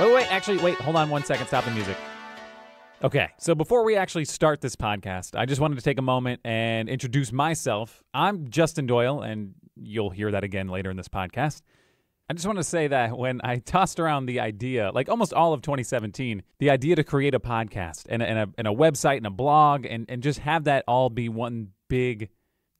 Wait, hold on 1 second. Stop the music. Okay, so before we actually start this podcast, I just wanted to take a moment and introduce myself. I'm Justin Doyle, and you'll hear that again later in this podcast. I just want to say that when I tossed around the idea, like almost all of 2017, the idea to create a podcast and a website and a blog and just have that all be one big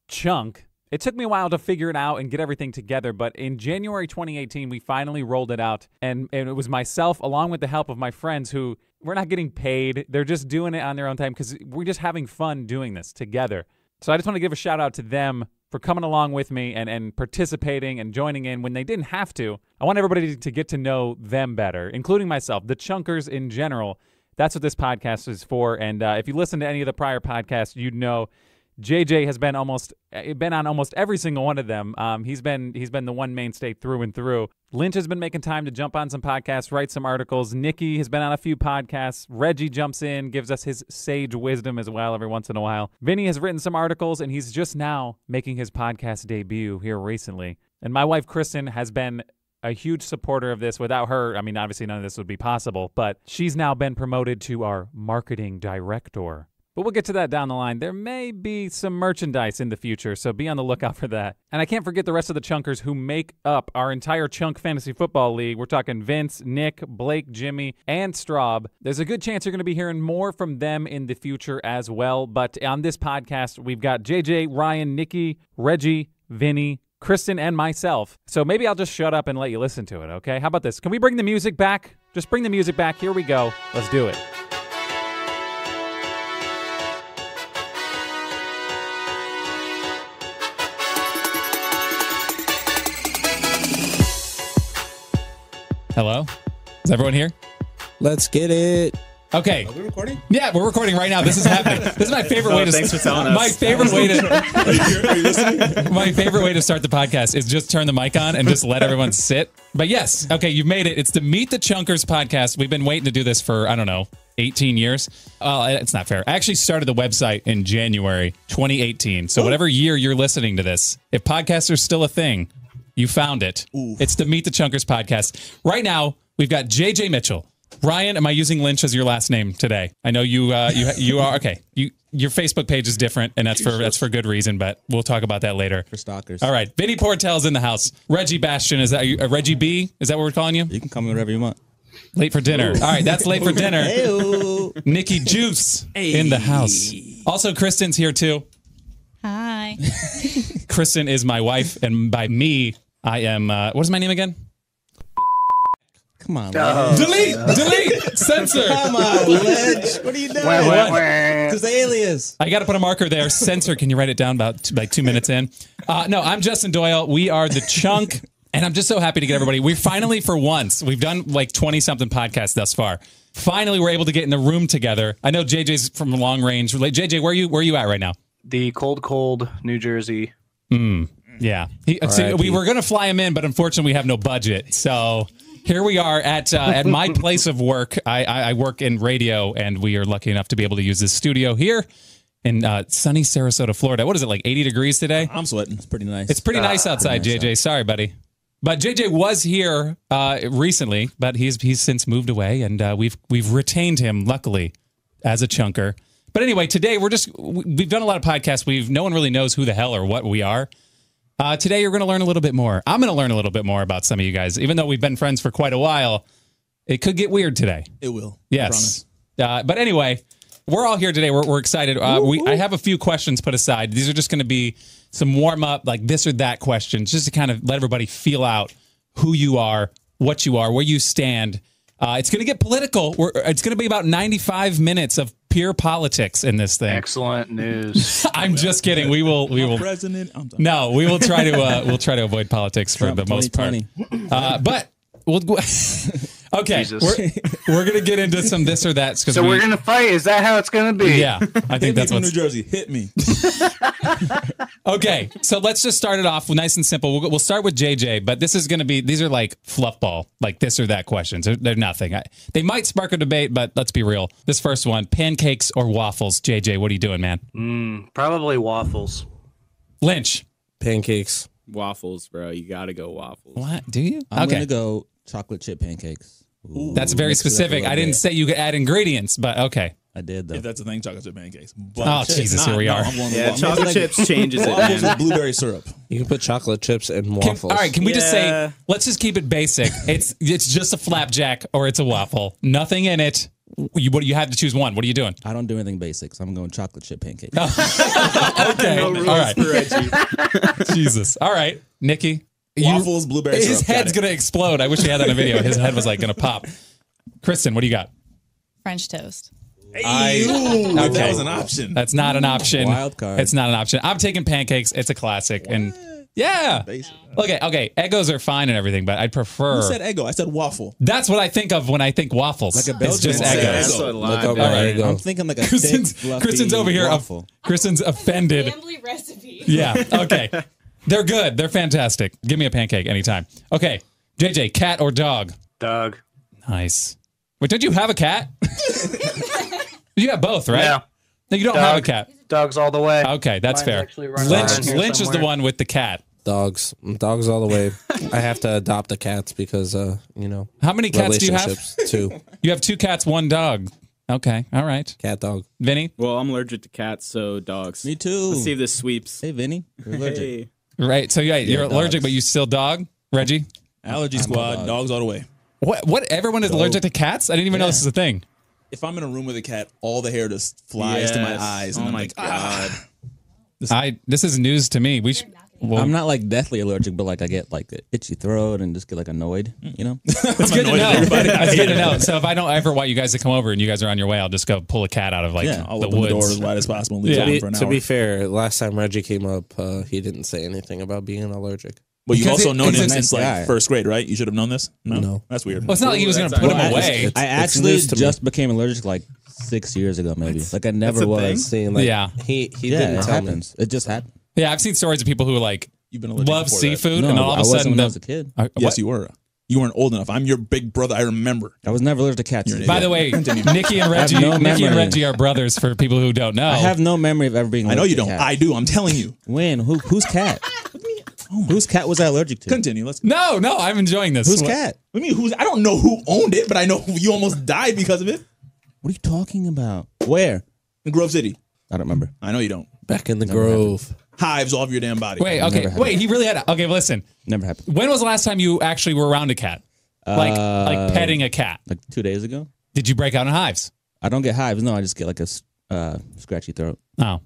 chunk, it took me a while to figure it out and get everything together, but in January 2018, we finally rolled it out, and it was myself, along with the help of my friends who, we're not getting paid. They're just doing it on their own time because we're just having fun doing this together. So I just want to give a shout out to them for coming along with me and participating and joining in when they didn't have to. I want everybody to get to know them better, including myself, the Chunkers in general. That's what this podcast is for, and if you listen to any of the prior podcasts, you'd know JJ has been on almost every single one of them. He's been the one mainstay through and through. Lynch has been making time to jump on some podcasts, write some articles. Niki has been on a few podcasts. Regi jumps in, gives us his sage wisdom as well every once in a while. Vinnie has written some articles, and he's just now making his podcast debut here recently. And my wife, Kristin, has been a huge supporter of this. Without her, I mean, obviously none of this would be possible, but she's now been promoted to our marketing director. But we'll get to that down the line. There may be some merchandise in the future, so be on the lookout for that. And I can't forget the rest of the Chunkers who make up our entire Chunk Fantasy Football League. We're talking Vince, Nick, Blake, Jimmy, and Straub. There's a good chance you're going to be hearing more from them in the future as well. But on this podcast, we've got JJ, Ryan, Niki, Regi, Vinnie, Kristin, and myself. So maybe I'll just shut up and let you listen to it, okay? How about this? Can we bring the music back? Just bring the music back. Here we go. Let's do it. Hello? Is everyone here? Let's get it. Okay. Are we recording? Yeah, we're recording right now. This is happening. This is my favorite way to. Thanks for telling us. My favorite way to. Are you listening? My favorite way to start the podcast is just turn the mic on and just let everyone sit. But yes, okay, you've made it. It's the Meet the Chunkers podcast. We've been waiting to do this for 18 years. It's not fair. I actually started the website in January 2018. So whatever year you're listening to this, if podcasts are still a thing, you found it. Ooh. It's the Meet the Chunkers podcast. Right now, we've got JJ Mitchell. Ryan, am I using Lynch as your last name today? I know you are. Okay. Your Facebook page is different, and that's for good reason, but we'll talk about that later. For stalkers. All right. Vinnie Portell's in the house. Regi Bastien, is that Regi B? Is that what we're calling you? You can call me whatever you want. Late for dinner. All right, that's late for dinner. Hey-o. Nikki Juice in the house. Also, Kristin's here too. Hi. Kristin is my wife, and by me, I am, what is my name again? Come on, Delete! Censor! Come on, Lynch. What are you doing? Because the alias. I got to put a marker there. Censor, can you write it down about 2 minutes in? No, I'm Justin Doyle. We are the Chunk, and I'm just so happy to get everybody. We finally, for once, we've done like 20-something podcasts thus far. Finally, we're able to get in the room together. I know JJ's from long range. JJ, where are you at right now? The cold New Jersey. Yeah. We were going to fly him in, but unfortunately, we have no budget. So here we are at my place of work. I work in radio, and we are lucky enough to be able to use this studio here in sunny Sarasota, Florida. What is it, like 80 degrees today? I'm sweating. It's pretty nice. It's pretty nice outside, JJ. Nice. Sorry, buddy. But JJ was here recently, but he's since moved away, and we've retained him, luckily, as a chunker. But anyway, today we've done a lot of podcasts. No one really knows who the hell or what we are. Today you're going to learn a little bit more. I'm going to learn a little bit more about some of you guys. Even though we've been friends for quite a while, it could get weird today. It will. Yes. But anyway, we're all here today. We're excited. I have a few questions put aside. These are just going to be some warm-up, like this or that questions, just to kind of let everybody feel out who you are, what you are, where you stand. It's going to get political. It's going to be about 95 minutes of pure politics in this thing. Excellent news. I'm just kidding. We will. President. No, we will try to. We'll try to avoid politics Trump for the most part. But we'll. Okay, we're gonna get into some this or that. So we're gonna fight. Is that how it's gonna be? Yeah, I think that's what's New Jersey. Hit me. Okay, so let's just start it off nice and simple. We'll start with JJ, but this is gonna be. These are like fluff ball, like this or that questions. They're nothing. They might spark a debate, but let's be real. This first one: pancakes or waffles? JJ, what are you doing, man? Probably waffles. Lynch. Pancakes. Waffles, bro. You gotta go waffles. What? Do you? I'm gonna go chocolate chip pancakes. That's very specific. I didn't say you could add ingredients, but okay. I did though. If that's a thing, chocolate chip pancakes. Oh, Jesus, here we are. I'm going Yeah, chocolate chips changes it, waffles man. with blueberry syrup. You can put chocolate chips in waffles. All right, can we just say, Yeah. let's just keep it basic. It's just a flapjack or it's a waffle. Nothing in it. You have to choose one. What are you doing? I don't do anything basic, so I'm going chocolate chip pancakes. Okay. No rules All right. for Regi. Jesus. All right. Nikki. Waffles, blueberry syrup. His head's going to explode. I wish we had that on video. His head was like going to pop. Kristin, what do you got? French toast. That was an option. That's not an option. Wild card. It's not an option. I'm taking pancakes. It's a classic. And yeah. Basic. Okay. Eggos are fine and everything, but I'd prefer. Who said Eggo? I said waffle. That's what I think of when I think waffles. Like a It's Belgian just waffle. Eggos. That's a Look lot up better. my Eggo. I'm thinking like a Kristen's, thick, fluffy Kristen's over here. waffle. Kristen's offended. Family recipe. Yeah. Okay. They're good. They're fantastic. Give me a pancake anytime. Okay. JJ, cat or dog? Doug. Nice. Wait, don't you have a cat? You have both, right? Yeah. No, you don't have a cat. Doug's all the way. Okay, that's Mine's fair. actually running around here Lynch is the somewhere. one with the cat. Dogs all the way. I have to adopt the cats because, How many cats do you have? relationships. 2 You have 2 cats, 1 dog. Okay, all right. cat dog. Vinny? Well, I'm allergic to cats, so dogs. Me too. Let's see if this sweeps. Hey, Vinny, you're allergic. Hey. Right, so you're allergic, dogs. but you still dog? Reggie? Allergy I'm a squad, dog. dogs all the way. What? Everyone is allergic to cats? I didn't even know this is a thing. If I'm in a room with a cat, all the hair just flies to my Yes. eyes. And Oh I'm my like, God. This is news to me. I'm not like deathly allergic, but like I get like an itchy throat and just get like annoyed, you know? It's good to know. It's good to know. So if I don't ever want you guys to come over and you guys are on your way, I'll just go pull a cat out of like Yeah, I'll the open the door woods. as wide as possible and leave Yeah. it open for an To hour. be fair, last time Reggie came up, he didn't say anything about being allergic. But you've Because also known it's him a since like guy. first grade, right? You should have known this. No. That's weird. Well, it's not like he was going to That's put him actually- away. I It's actually news to me. became allergic like 6 years ago, maybe. Like I never That's a was. thing? Seeing like Yeah. he Yeah, didn't it tell happens. It just happened. Yeah, I've seen stories of people who like You've been allergic love before that. seafood, No, and all of I a wasn't sudden, when I was a kid. Yes, what? you were. You weren't old enough. I'm your big brother. I remember. I was never allergic to cats. You're an By the way, Nikki and Reggie, no Nikki and memory. Reggie are brothers. For people who don't know, I have no memory of ever being I allergic know you to don't. cats. I do. I'm telling you. When? Whose cat? Whose cat was I allergic to? Continue. Let's. No, I'm enjoying this. Whose What- cat? I mean, who's? I don't know who owned it, but I know who you almost died because of it. What are you talking about? Where? In Grove City. I don't remember. I know you don't. back in the Grove. Hives all over your damn body. Wait, okay, Never happened. wait. He really had. Okay, listen. Never happened. When was the last time you actually were around a cat, like petting a cat? Like 2 days ago. Did you break out in hives? I don't get hives. No, I just get like a scratchy throat. Oh,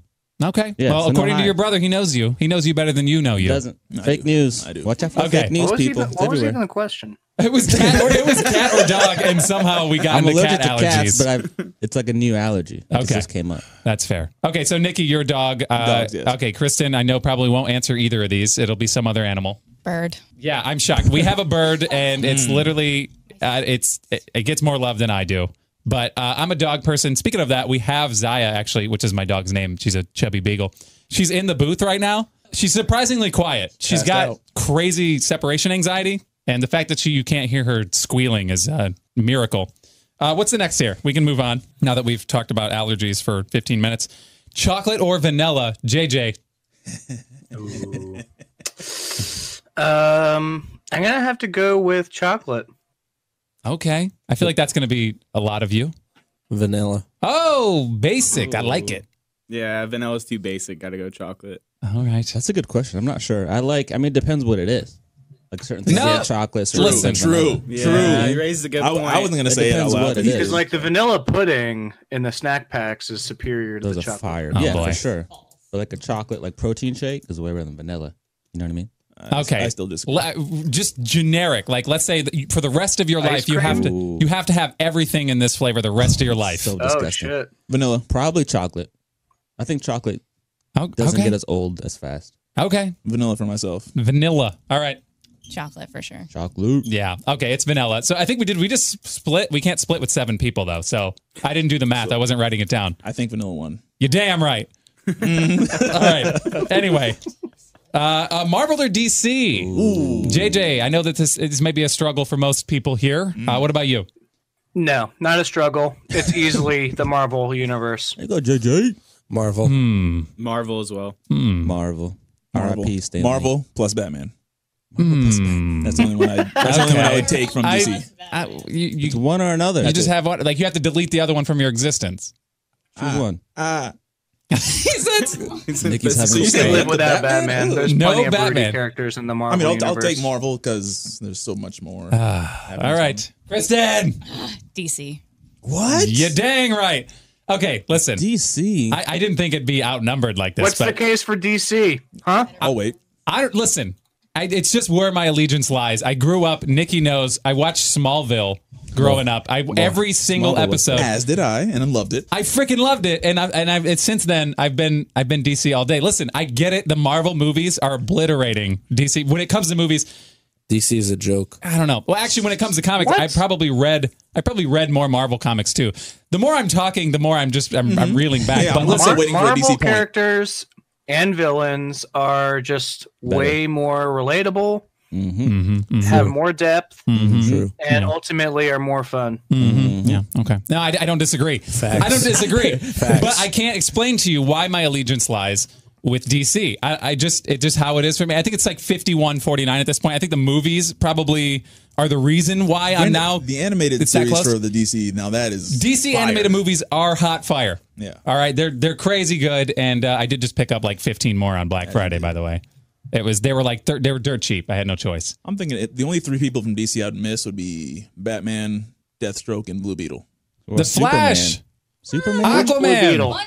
okay. Yeah, well, so no according to your hives. brother, he knows you. He knows you better than you know you. Doesn't. I Fake do. news. I do. Watch out for Okay. fake news, What was, people. even, It's what was everywhere. even the question? It was cat or dog, and somehow we got I'm into allergic cat to allergies. cats, but it's like a new allergy. It Okay. just came up. That's fair. Okay, so Nikki, your dog. Dogs, yes. Okay, Kristin, I know probably won't answer either of these. It'll be some other animal. Bird. Yeah, I'm shocked. We have a bird, and it's literally it gets more love than I do. But I'm a dog person. Speaking of that, we have Zaya actually, which is my dog's name. She's a chubby beagle. She's in the booth right now. She's surprisingly quiet. She's Passed got out. crazy separation anxiety, and the fact that you can't hear her squealing is a miracle. What's the next here? We can move on now that we've talked about allergies for 15 minutes. Chocolate or vanilla? JJ. I'm gonna have to go with chocolate. Okay. I feel like that's going to be a lot of you. Vanilla. Oh, basic. I like it. Yeah, vanilla's too basic. Gotta go chocolate. All right. That's a good question. I'm not sure. I mean, it depends what it is. Like certain things, No. yeah, chocolate. Certain Listen, things, vanilla. Yeah, you raised a good point. I wasn't gonna It say it out depends loud. what it Because is. like the vanilla pudding in the snack packs is superior to Those the are chocolate. fire. Oh, yeah, boy. for sure. But like a chocolate, like protein shake is way better than vanilla. You know what I mean? Okay. I still disagree. Just generic. Like, let's say that for the rest of your Ice life, you have to cream? have everything in this flavor the rest of your life. So Oh disgusting. shit! Vanilla. Probably chocolate. I think chocolate Oh, doesn't okay. get as old as fast. Okay. Vanilla for myself. Vanilla. All right. Chocolate for sure. Chocolate. Yeah. Okay. It's vanilla. So I think we just split. We can't split with 7 people though. So I didn't do the math. I wasn't writing it down. I think vanilla won. You're damn right. All right. Anyway. Marvel or DC? JJ, I know that this may be a struggle for most people here. What about you? No, not a struggle. It's easily the Marvel universe. There you go, JJ. Marvel. Marvel as well. Marvel. Marvel. R.I.P. Stan Lee. Marvel plus Batman. That's the only one I would take from DC. It's one or another. You just have one. Like you have to delete the other one from your existence. Choose one. He said, Nikki's having You a can live without Batman. There's No plenty of Batman. broody characters in the Marvel I'll universe. take Marvel because there's so much more. all right, Kristin. DC. What? You dang right. Okay, listen. DC. I didn't think it'd be outnumbered like this. What's the but case for DC? Huh? Oh wait. listen. It's just where my allegiance lies. I grew up. Nikki knows. I watched Smallville growing up. Every single Smallville was episode. As did I, and I loved it. I freaking loved it, and since then I've been DC all day. Listen, I get it. The Marvel movies are obliterating DC. When it comes to movies, DC is a joke. I don't know. Well, actually, when it comes to comics, I probably read more Marvel comics too. The more I'm talking, the more I'm reeling back. Yeah, but I'm listen, also waiting for a Marvel DC point. characters and villains are just way more relatable, have more depth, True. and ultimately are more fun. yeah, okay. No, I don't disagree. I don't disagree. But I can't explain to you why my allegiance lies with DC. It's just how it is for me. I think it's like 51-49 at this point. I think the movies probably are the reason why I'm now the animated it's that series close. for the DC. Now that is DC fire. animated movies are hot fire. Yeah. All right, they're crazy good, and I did just pick up like 15 more on Black Friday. By the way, they were dirt cheap. I had no choice. I'm thinking the only 3 people from DC I'd miss would be Batman, Deathstroke, and Blue Beetle. Or The Flash, Superman. Blue Aquaman, Beetle.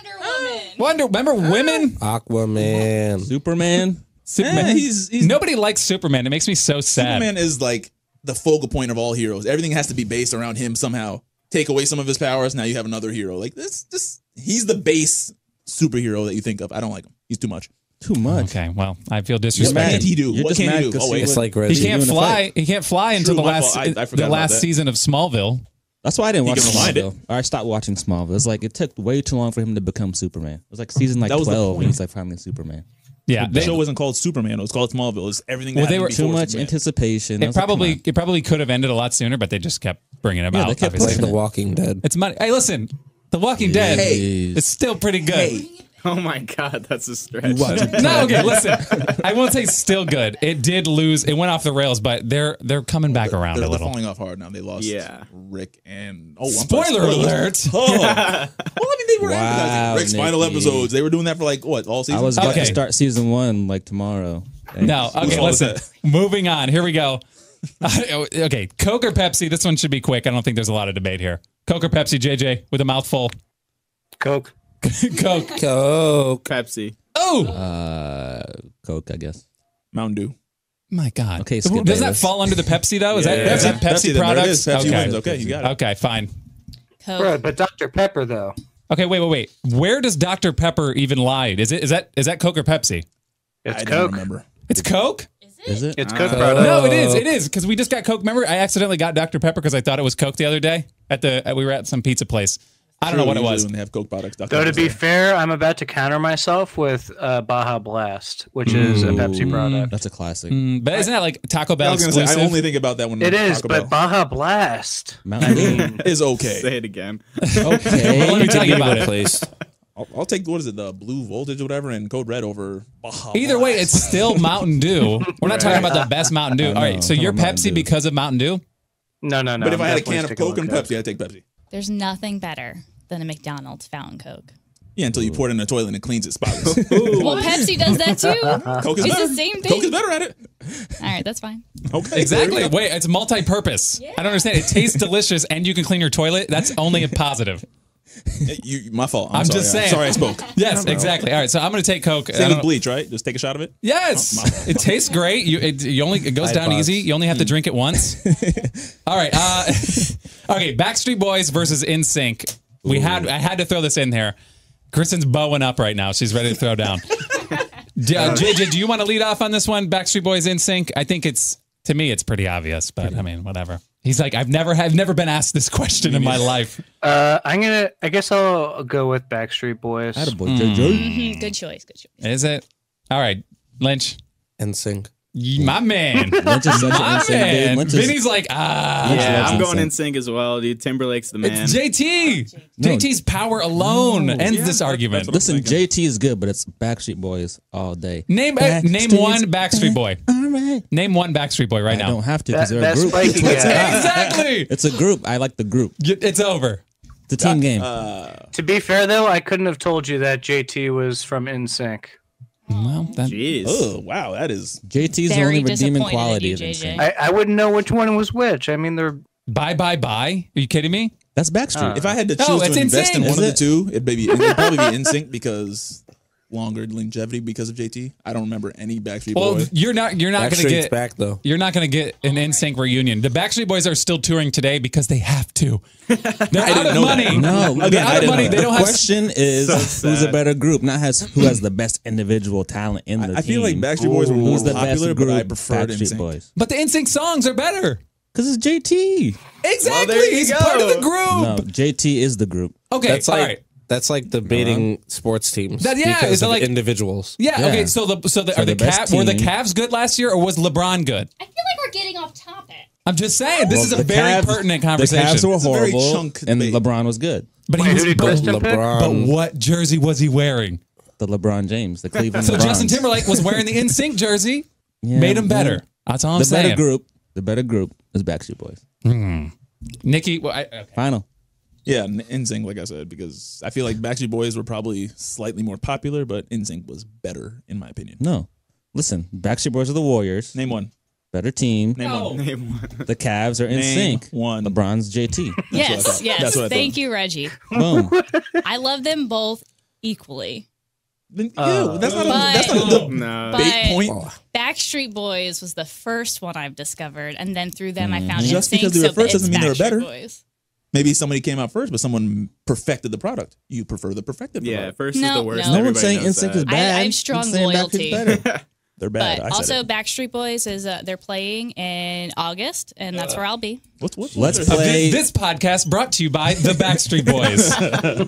Remember women? Aquaman. Superman. Superman. He's Nobody likes Superman. It makes me so sad. Superman is like the focal point of all heroes. Everything has to be based around him somehow. Take away some of his powers, now you have another hero. Like this, he's the base superhero that you think of. I don't like him. He's too much. Too much. Okay, well, I feel What disrespected. can't he do? You're What just can mad he do? 'cause Oh wait, It's like He Regi. can't in a fly. fight. He can't fly until True, the my last fault. I forgot the about last that. season of Smallville. That's why I didn't watch can rewind it. Smallville. Or I stopped watching Smallville. It's like it took way too long for him to become Superman. It was like season That was the 12 point. when he's like finally Superman. Yeah, the show wasn't called Superman. It was called Smallville. It was everything. Well, That they happened were- Too before much Superman. anticipation. I it was like, come probably could have ended a lot sooner, but they just kept bringing it Yeah, out. they kept obviously. pushing The Walking Dead. It's money. Hey, listen, The Walking Dead Hey. is still pretty good. Oh my God, that's a stretch. No, okay, listen. I won't say still good. It did lose. It went off the rails, but they're coming back around They're a little. falling off hard now. They lost Yeah. Rick and I'm sorry, Spoiler alert. Oh. Well, I mean, they were Wow, advertising Rick's final Nikki. episodes. They were doing that for like what, all season? I was about Okay. to start season 1 like tomorrow. Thanks. No, okay, fault is listen. that? Moving on. Here we go. Okay, Coke or Pepsi? This one should be quick. I don't think there's a lot of debate here. Coke or Pepsi, JJ, with a mouthful. Coke. Coke. Coke. Pepsi. Oh, Coke, I guess. Mountain Dew. my God. Okay, Skip Does that Bayless. fall under the Pepsi, though? Is that Pepsi then there it products? is. Pepsi okay. wins. Okay, you got it. Okay, fine. Coke. Right, but Dr. Pepper, though. Okay, wait. Where does Dr. Pepper even lie? Is that Coke or Pepsi? It's I Coke. don't remember. It's Coke? Is it? It's Coke product. No, it is because we just got Coke. Remember, I accidentally got Dr. Pepper because I thought it was Coke the other day we were at some pizza place. I don't know what it Usually was. when they have Coke products. Dr. Though to Pepper's be there. fair, I'm about to counter myself with Baja Blast, which is a Pepsi product. That's a classic. But isn't that like Taco Bell I was gonna say exclusive? I only think about that when It is, Taco but Bell Baja Blast. Mountain Dew. is okay. Say it again. Okay. Well, let me tell you about it. Replaced. I'll take what is it, the Blue Voltage or whatever, and Code Red over Baja. Either way, it's still Mountain Dew. We're not talking about the best Mountain Dew. I All know, right, so I'm you're talking about Pepsi Mountain Dew. because of Mountain Dew? No. But if I had a definitely can of sticking Coke and with Pepsi, I'd take Pepsi. There's nothing better than a McDonald's fountain Coke. Yeah, until you pour it in the toilet and it cleans it spotless. Well, Pepsi does that too. Coke is It's better. the same thing. Coke is better at it. All right, that's fine. Okay, Exactly. there we go. Wait, it's multi-purpose. I don't understand. It tastes delicious and you can clean your toilet. That's only a positive. My fault. I'm sorry. just saying. Sorry, I spoke. Yes, exactly. All right, so I'm going to take Coke. I Same don't with know- bleach, right? Just take a shot of it. Yes, it tastes great. It goes down Box. easy. You only have to drink it once. All right. Okay. Backstreet Boys versus NSYNC. I had to throw this in there. Kristin's bowing up right now. She's ready to throw down. JJ, do you want to lead off on this one? Backstreet Boys NSYNC. I think to me it's pretty obvious, but I mean whatever. He's like, I've never been asked this question in my life. I guess I'll go with Backstreet Boys. Attaboy, JJ. Good choice. Good choice. Is it? All right, Lynch. NSYNC. My man. Lynch is such My an insane man. dude. Lynch is- Vinny's like, Yeah, loves I'm going NSYNC. in sync as well, dude. Timberlake's the man. it's JT. JT's power alone ends this argument. that's what Listen, JT is good, but it's Backstreet Boys all day. Name one Backstreet Boy. All alright. Name one Backstreet Boy right I now. don't have to because they're a That's group. spiky guy. Exactly. It's a group. I like the group. It's over. It's a team game. To be fair, though, I couldn't have told you that JT was from NSYNC. Well, that, Jeez. Oh wow, that is. JT's the Very only redeeming disappointed quality in of you, NSYNC. JJ. I wouldn't know which one was which. I mean, they're bye. Are you kidding me? That's Backstreet. If I had to No, choose it's to invest in NSYNC. one of the Is it? two, it'd probably be NSYNC because longer longevity because of JT. I don't remember any Backstreet Well, Boys. you're not going to Backstreet's get back though. You're not going to get an NSYNC reunion. The Backstreet Boys are still touring today because they have to. They're out of know money. that. No, They're Again, out I of didn't money. know They that. don't the have. question is who's a better group, not who has the best individual talent in the I feel like team. Backstreet Boys were more Who's the popular, best group? but I preferred Backstreet NSYNC. Boys. But the NSYNC songs are better. Because it's JT. Exactly. there you He's go. part of the group. No, JT is the group. Okay. That's all like right. that's like debating sports teams. That- yeah, because is it of like- individuals. Yeah. Yeah. Okay. So are the best were the team- Cavs good last year, or was LeBron good? I feel like we're getting off topic. I'm just saying. This is a the very Cavs- pertinent The conversation. Cavs were It's a very horrible, chunk and debate. LeBron was good. but Wait, who did Kristin pick? but LeBron. what jersey was he wearing? The LeBron James, the Cleveland So LeBrons. Justin Timberlake was wearing the NSYNC jersey. Yeah, made him yeah. better. That's all I'm The saying. better group is Backstreet Boys. Niki, well, okay. Final. Yeah, NSYNC, like I said, because I feel like Backstreet Boys were probably slightly more popular, but NSYNC was better in my opinion. No. Listen, Backstreet Boys are the Warriors. Name one. Better team. Name one. The Cavs are in Name sync. one. LeBron's JT. Yes, thought. yes. That's what I Thank you, Regi. Boom. I love them both equally. That's not But- the No. But bait point. Backstreet Boys was the first one I've discovered, and then through them I found Just NSYNC, because they were so first doesn't it's mean they were Backstreet better. Boys. Maybe somebody came out first, but someone perfected the product. You prefer the perfected Yeah, product. first is No, the worst. no. No one's Everybody saying knows NSYNC that. is bad. I have strong I'm saying loyalty. Backstreet's better. They're bad. But I said also, it. Backstreet Boys is they're playing in August, and that's where I'll be. Let's play. This podcast brought to you by the Backstreet Boys.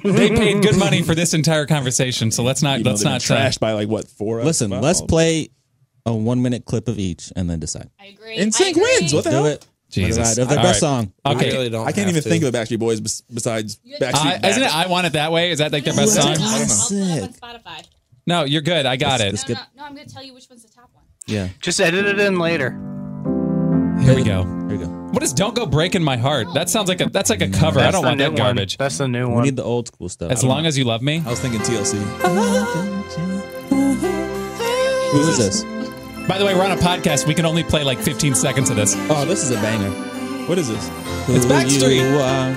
They paid good money for this entire conversation, so let's not trashed by like what 4. Listen, let's play a 1-minute clip of each and then decide. I agree. NSYNC wins. What the Do hell? it. Jesus. Of their All best right. song. Okay. I really don't. I can't have even to. think of the Backstreet Boys besides Backstreet. Isn't it I Want It That Way? Is that like their best song? I'll pull it up on Spotify. No, you're good. I got it. Let's get. No, I'm going to tell you which one's the top one. Yeah. just edit it in later. Here we go. Here we go. What is Don't Go Breaking My Heart? That sounds like that's like a cover. I That's don't the want new that one. garbage. That's the new We one. need the old school stuff. As long as you love me. I was thinking TLC. Who is this? By the way, we're on a podcast. We can only play like 15 seconds of this. Oh, this is a banger. What is this? It's Backstreet. You are.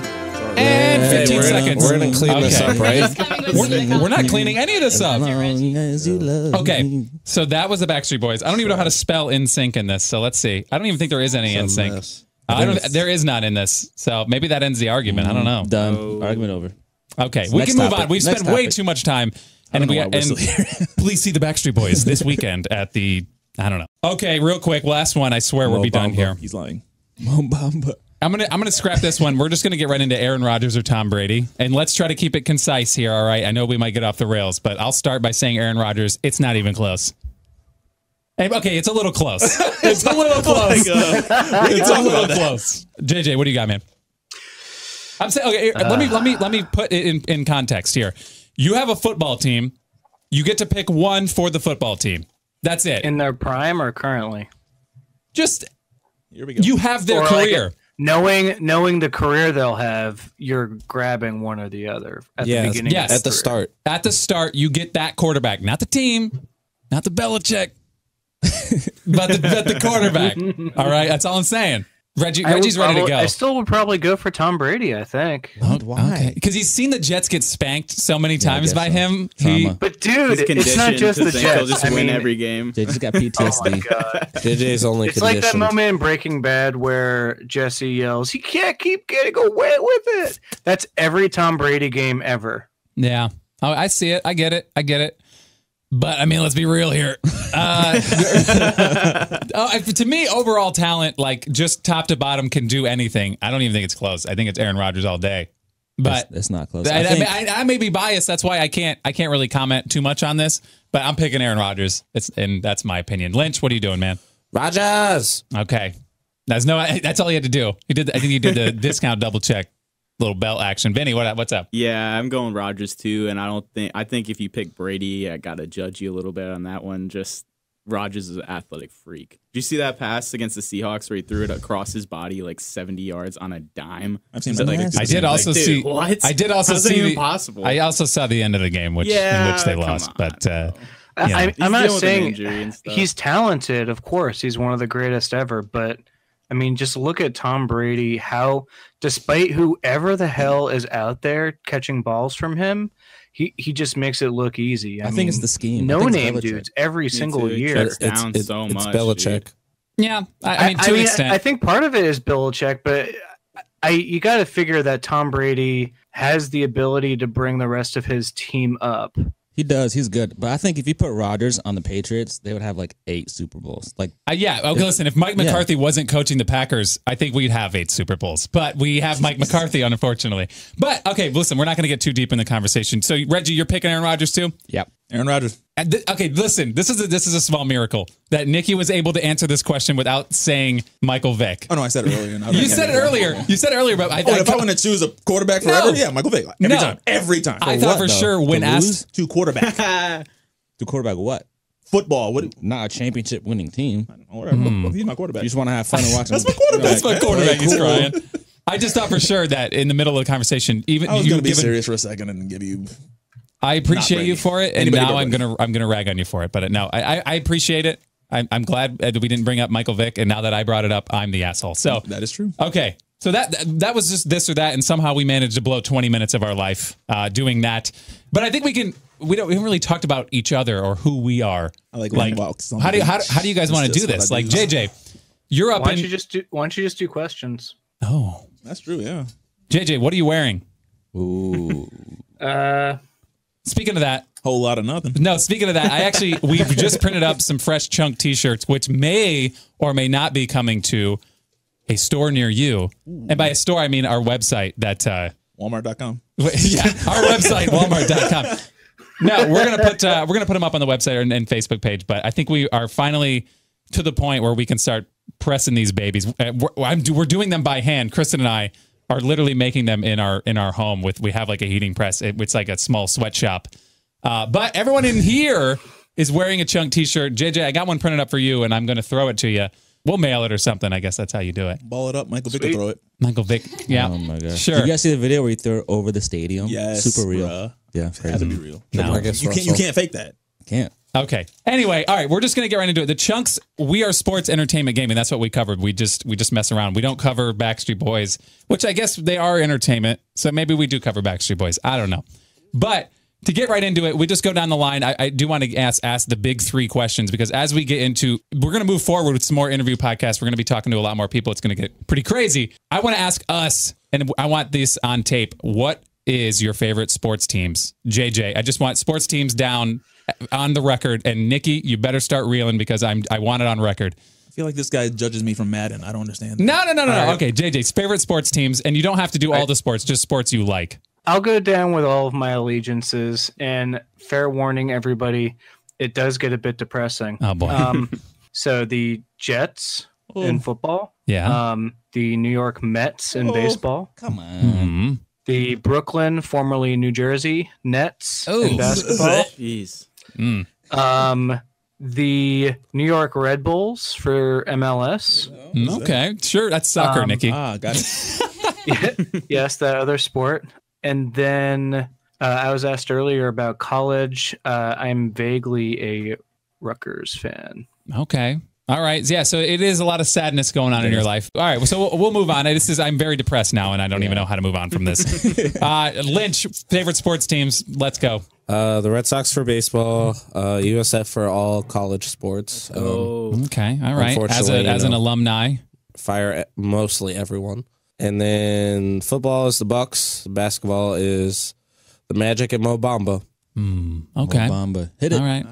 And Hey, 15 we're seconds. We're gonna clean this Okay. up, right? We're not cleaning any of this up. As long as you love Okay, me. so that was the Backstreet Boys. I don't even know how to spell NSYNC in this, so let's see. I don't even think there is any Some NSYNC. mess. I don't. There is not in this, so maybe that ends the argument. I don't know. Done. Argument over. Okay, we Next can move topic. on. We've Next spent way topic. too much time, I and don't know why we're still here. please see the Backstreet Boys this weekend at the. I don't know. Okay, real quick, last one. I swear we'll be done here. He's lying. Mobamba. I'm gonna scrap this one. We're just gonna get right into Aaron Rodgers or Tom Brady, and let's try to keep it concise here. All right, I know we might get off the rails, but I'll start by saying Aaron Rodgers. It's not even close. Hey, okay, it's a little close. It's a little close. It's a little close. JJ, what do you got, man? I'm saying, okay. Let me put it in context here. You have a football team. You get to pick one for the football team. That's it. In their prime or currently? Just Here we go. you have their Or like career. Knowing the career they'll have, you're grabbing one or the other at the beginning. yes. of At the career. start. At the start, you get that quarterback, not the team, not the Belichick, but the quarterback. All right, that's all I'm saying. Reggie's ready to go. I still would probably go for Tom Brady. I think. Why? Because he's seen the Jets get spanked so many times guess by so. him. Trauma. But dude, He's it's not conditioned just to the think he'll Jets. just I win mean, every game. They just got oh my PTSD. god. JJ's only It's like conditioned. that moment in Breaking Bad where Jesse yells, "He can't keep getting away with it." That's every Tom Brady game ever. Yeah, oh, I see it. I get it. But I mean, let's be real here. To me, overall talent, like just top to bottom, can do anything. I don't even think it's close. I think it's Aaron Rodgers all day. But It's not close. I may be biased. That's why I can't really comment too much on this. But I'm picking Aaron Rodgers. And that's my opinion. Lynch, what are you doing, man? Rogers. Okay, that's all he had to do. I think he did the discount double check, little belt action. Vinny, what's up? Yeah, I'm going Rodgers too, and I think if you pick Brady, I gotta judge you a little bit on that one. Just Rodgers is an athletic freak. Did you see that pass against the Seahawks where he threw it across his body like 70 yards on a dime? I've seen that. that. Like, I did also dude, see. what? I did also How's that see. even possible? I also saw the end of the game, in which they lost. But I'm not dealing with an saying injury and stuff. he's talented. Of course, he's one of the greatest ever. But I mean, just look at Tom Brady. How, despite whoever the hell is out there catching balls from him, he just makes it look easy. I think it's the scheme. No I think it's name Belichick. dudes every single too. year. It's down so much. Belichick. Dude. yeah, I mean, to an extent. I think part of it is Belichick, but you got to figure that Tom Brady has the ability to bring the rest of his team up. He does. He's good. But I think if you put Rodgers on the Patriots, they would have like 8 Super Bowls. Like, Yeah. Okay, listen, if Mike McCarthy wasn't coaching the Packers, I think we'd have 8 Super Bowls. But we have Mike McCarthy, unfortunately. But, okay, listen, we're not going to get too deep in the conversation. So, Reggie, you're picking Aaron Rodgers too? yep. Aaron Rodgers. Okay, listen, this is a small miracle that Niki was able to answer this question without saying Michael Vick. Oh no, I said it earlier. You said it earlier. You said it earlier, but if I want to choose a quarterback forever, yeah, Michael Vick. Every time. I thought for though? sure when To asked. lose? To quarterback. To quarterback what? Football. What? Not a championship winning team. Whatever. He's my quarterback. You just want to have fun and watch. That's my quarterback. That's my man. quarterback. He's Cool. crying. I just thought for sure that in the middle of the conversation, even I was you going to be given- serious for a second and give you. I appreciate Not you Brady. for it, and Anybody now but I'm gonna rag on you for it. But no, I appreciate it. I'm glad that we didn't bring up Michael Vick, and now that I brought it up, I'm the asshole. So That is true. okay, so that was just this or that, and somehow we managed to blow 20 minutes of our life doing that. But I think we haven't really talked about each other or who we are. I like running walks on how the do beach. you guys want to It's do just this? what I Like do. JJ, you're up Why in. don't you just do questions? Oh, That's true. Yeah. JJ, what are you wearing? Ooh. Speaking of that. Whole lot of nothing. No, speaking of that, we've just printed up some fresh Chunk t-shirts, which may or may not be coming to a store near you. And by a store, I mean our website that, Walmart.com. yeah, our website, Walmart.com. No, we're going to put them up on the website and Facebook page, but I think we are finally to the point where we can start pressing these babies. We're doing them by hand. Kristin and I are literally making them in our home we have like a heating press. It's like a small sweatshop. But everyone in here is wearing a Chunk t-shirt. JJ, I got one printed up for you, and I'm going to throw it to you. We'll mail it or something. I guess that's how you do it. Ball it up. Michael Vick will throw it. Michael Vick. Yeah. Oh my gosh. Sure. Did you guys see the video where he threw it over the stadium? Yes. Super real. Bruh. Yeah. It had to be real. No. You can't fake that. Can't. Okay. Anyway, all right, we're just going to get right into it. The Chunks, we are sports, entertainment, gaming. That's what we covered. We just mess around. We don't cover Backstreet Boys, which I guess they are entertainment. So maybe we do cover Backstreet Boys. I don't know. But to get right into it, we just go down the line. I do want to ask the big 3 questions because as we get into, we're going to move forward with some more interview podcasts. We're going to be talking to a lot more people. It's going to get pretty crazy. I want to ask us, and I want this on tape. What is your favorite sports teams? JJ, I just want sports teams down on the record. And Niki, you better start reeling because I want it on record. I feel like this guy judges me from Madden. I don't understand. No. Okay, JJ's favorite sports teams. And you don't have to do all the sports, just sports you like. I'll go down with all of my allegiances, and fair warning, everybody, it does get a bit depressing. Oh, boy. So the Jets in football, Yeah. the New York Mets in baseball, Come on. Mm-hmm. the Brooklyn, formerly New Jersey Nets in basketball, Jeez. the New York Red Bulls for MLS. Okay, sure. That's soccer, Niki. Got it. Yes, that other sport. And then I was asked earlier about college. I'm vaguely a Rutgers fan. Okay. All right. Yeah. So it is a lot of sadness going on in your life. All right. So we'll move on. I'm very depressed now, and I don't even know how to move on from this. Lynch, favorite sports teams. Let's go. The Red Sox for baseball, USF for all college sports. Okay. All right. Unfortunately, As an alumni. Fire mostly everyone. And then football is the Bucks. Basketball is the Magic and Mo Bamba. Okay. Bamba. Hit it. All right.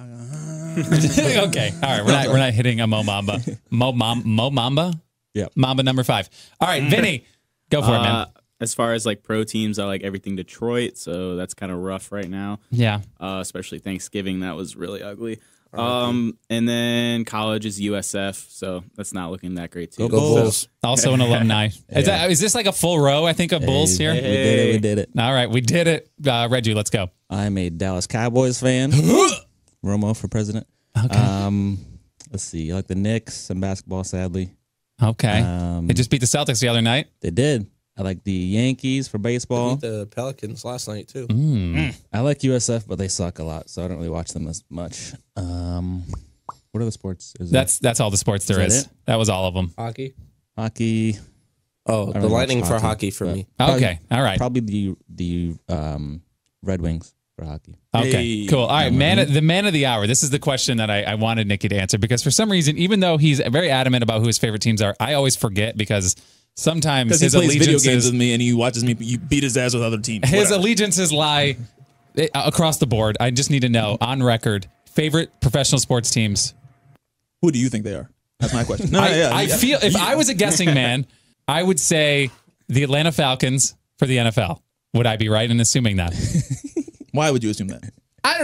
Okay. All right. We're not hitting a Mo Mamba. Mo Mamba? Yeah. Mamba number 5. All right, Vinny. Go for it, man. As far as like pro teams, I like everything Detroit, so that's kind of rough right now. Yeah. Especially Thanksgiving, that was really ugly. And then college is USF, so that's not looking that great too. Go Bulls. Also an alumni. Is this like a full row, I think, of Bulls here? We did it. All right, we did it. Regi, let's go. I'm a Dallas Cowboys fan. Romo for president. Okay. Let's see. I like the Knicks and basketball, sadly. Okay. They just beat the Celtics the other night. They did. I like the Yankees for baseball. They beat the Pelicans last night too. I like USF, but they suck a lot, so I don't really watch them as much. What other sports? That's all the sports there is. That was all of them. Hockey. Oh, The Lightning for hockey for me. Okay. All right. Probably the Red Wings for hockey. Okay, Hey. cool. All right, the man of the hour. This is the question that I wanted Niki to answer because for some reason, even though he's very adamant about who his favorite teams are, I always forget because sometimes Because he his plays video games allegiances with me and he watches me beat his ass with other teams. his Whatever. allegiances lie across the board. I just need to know on record favorite professional sports teams. Who do you think they are? That's my question. I feel if I was a guessing man, I would say the Atlanta Falcons for the NFL. Would I be right in assuming that? Why would you assume that?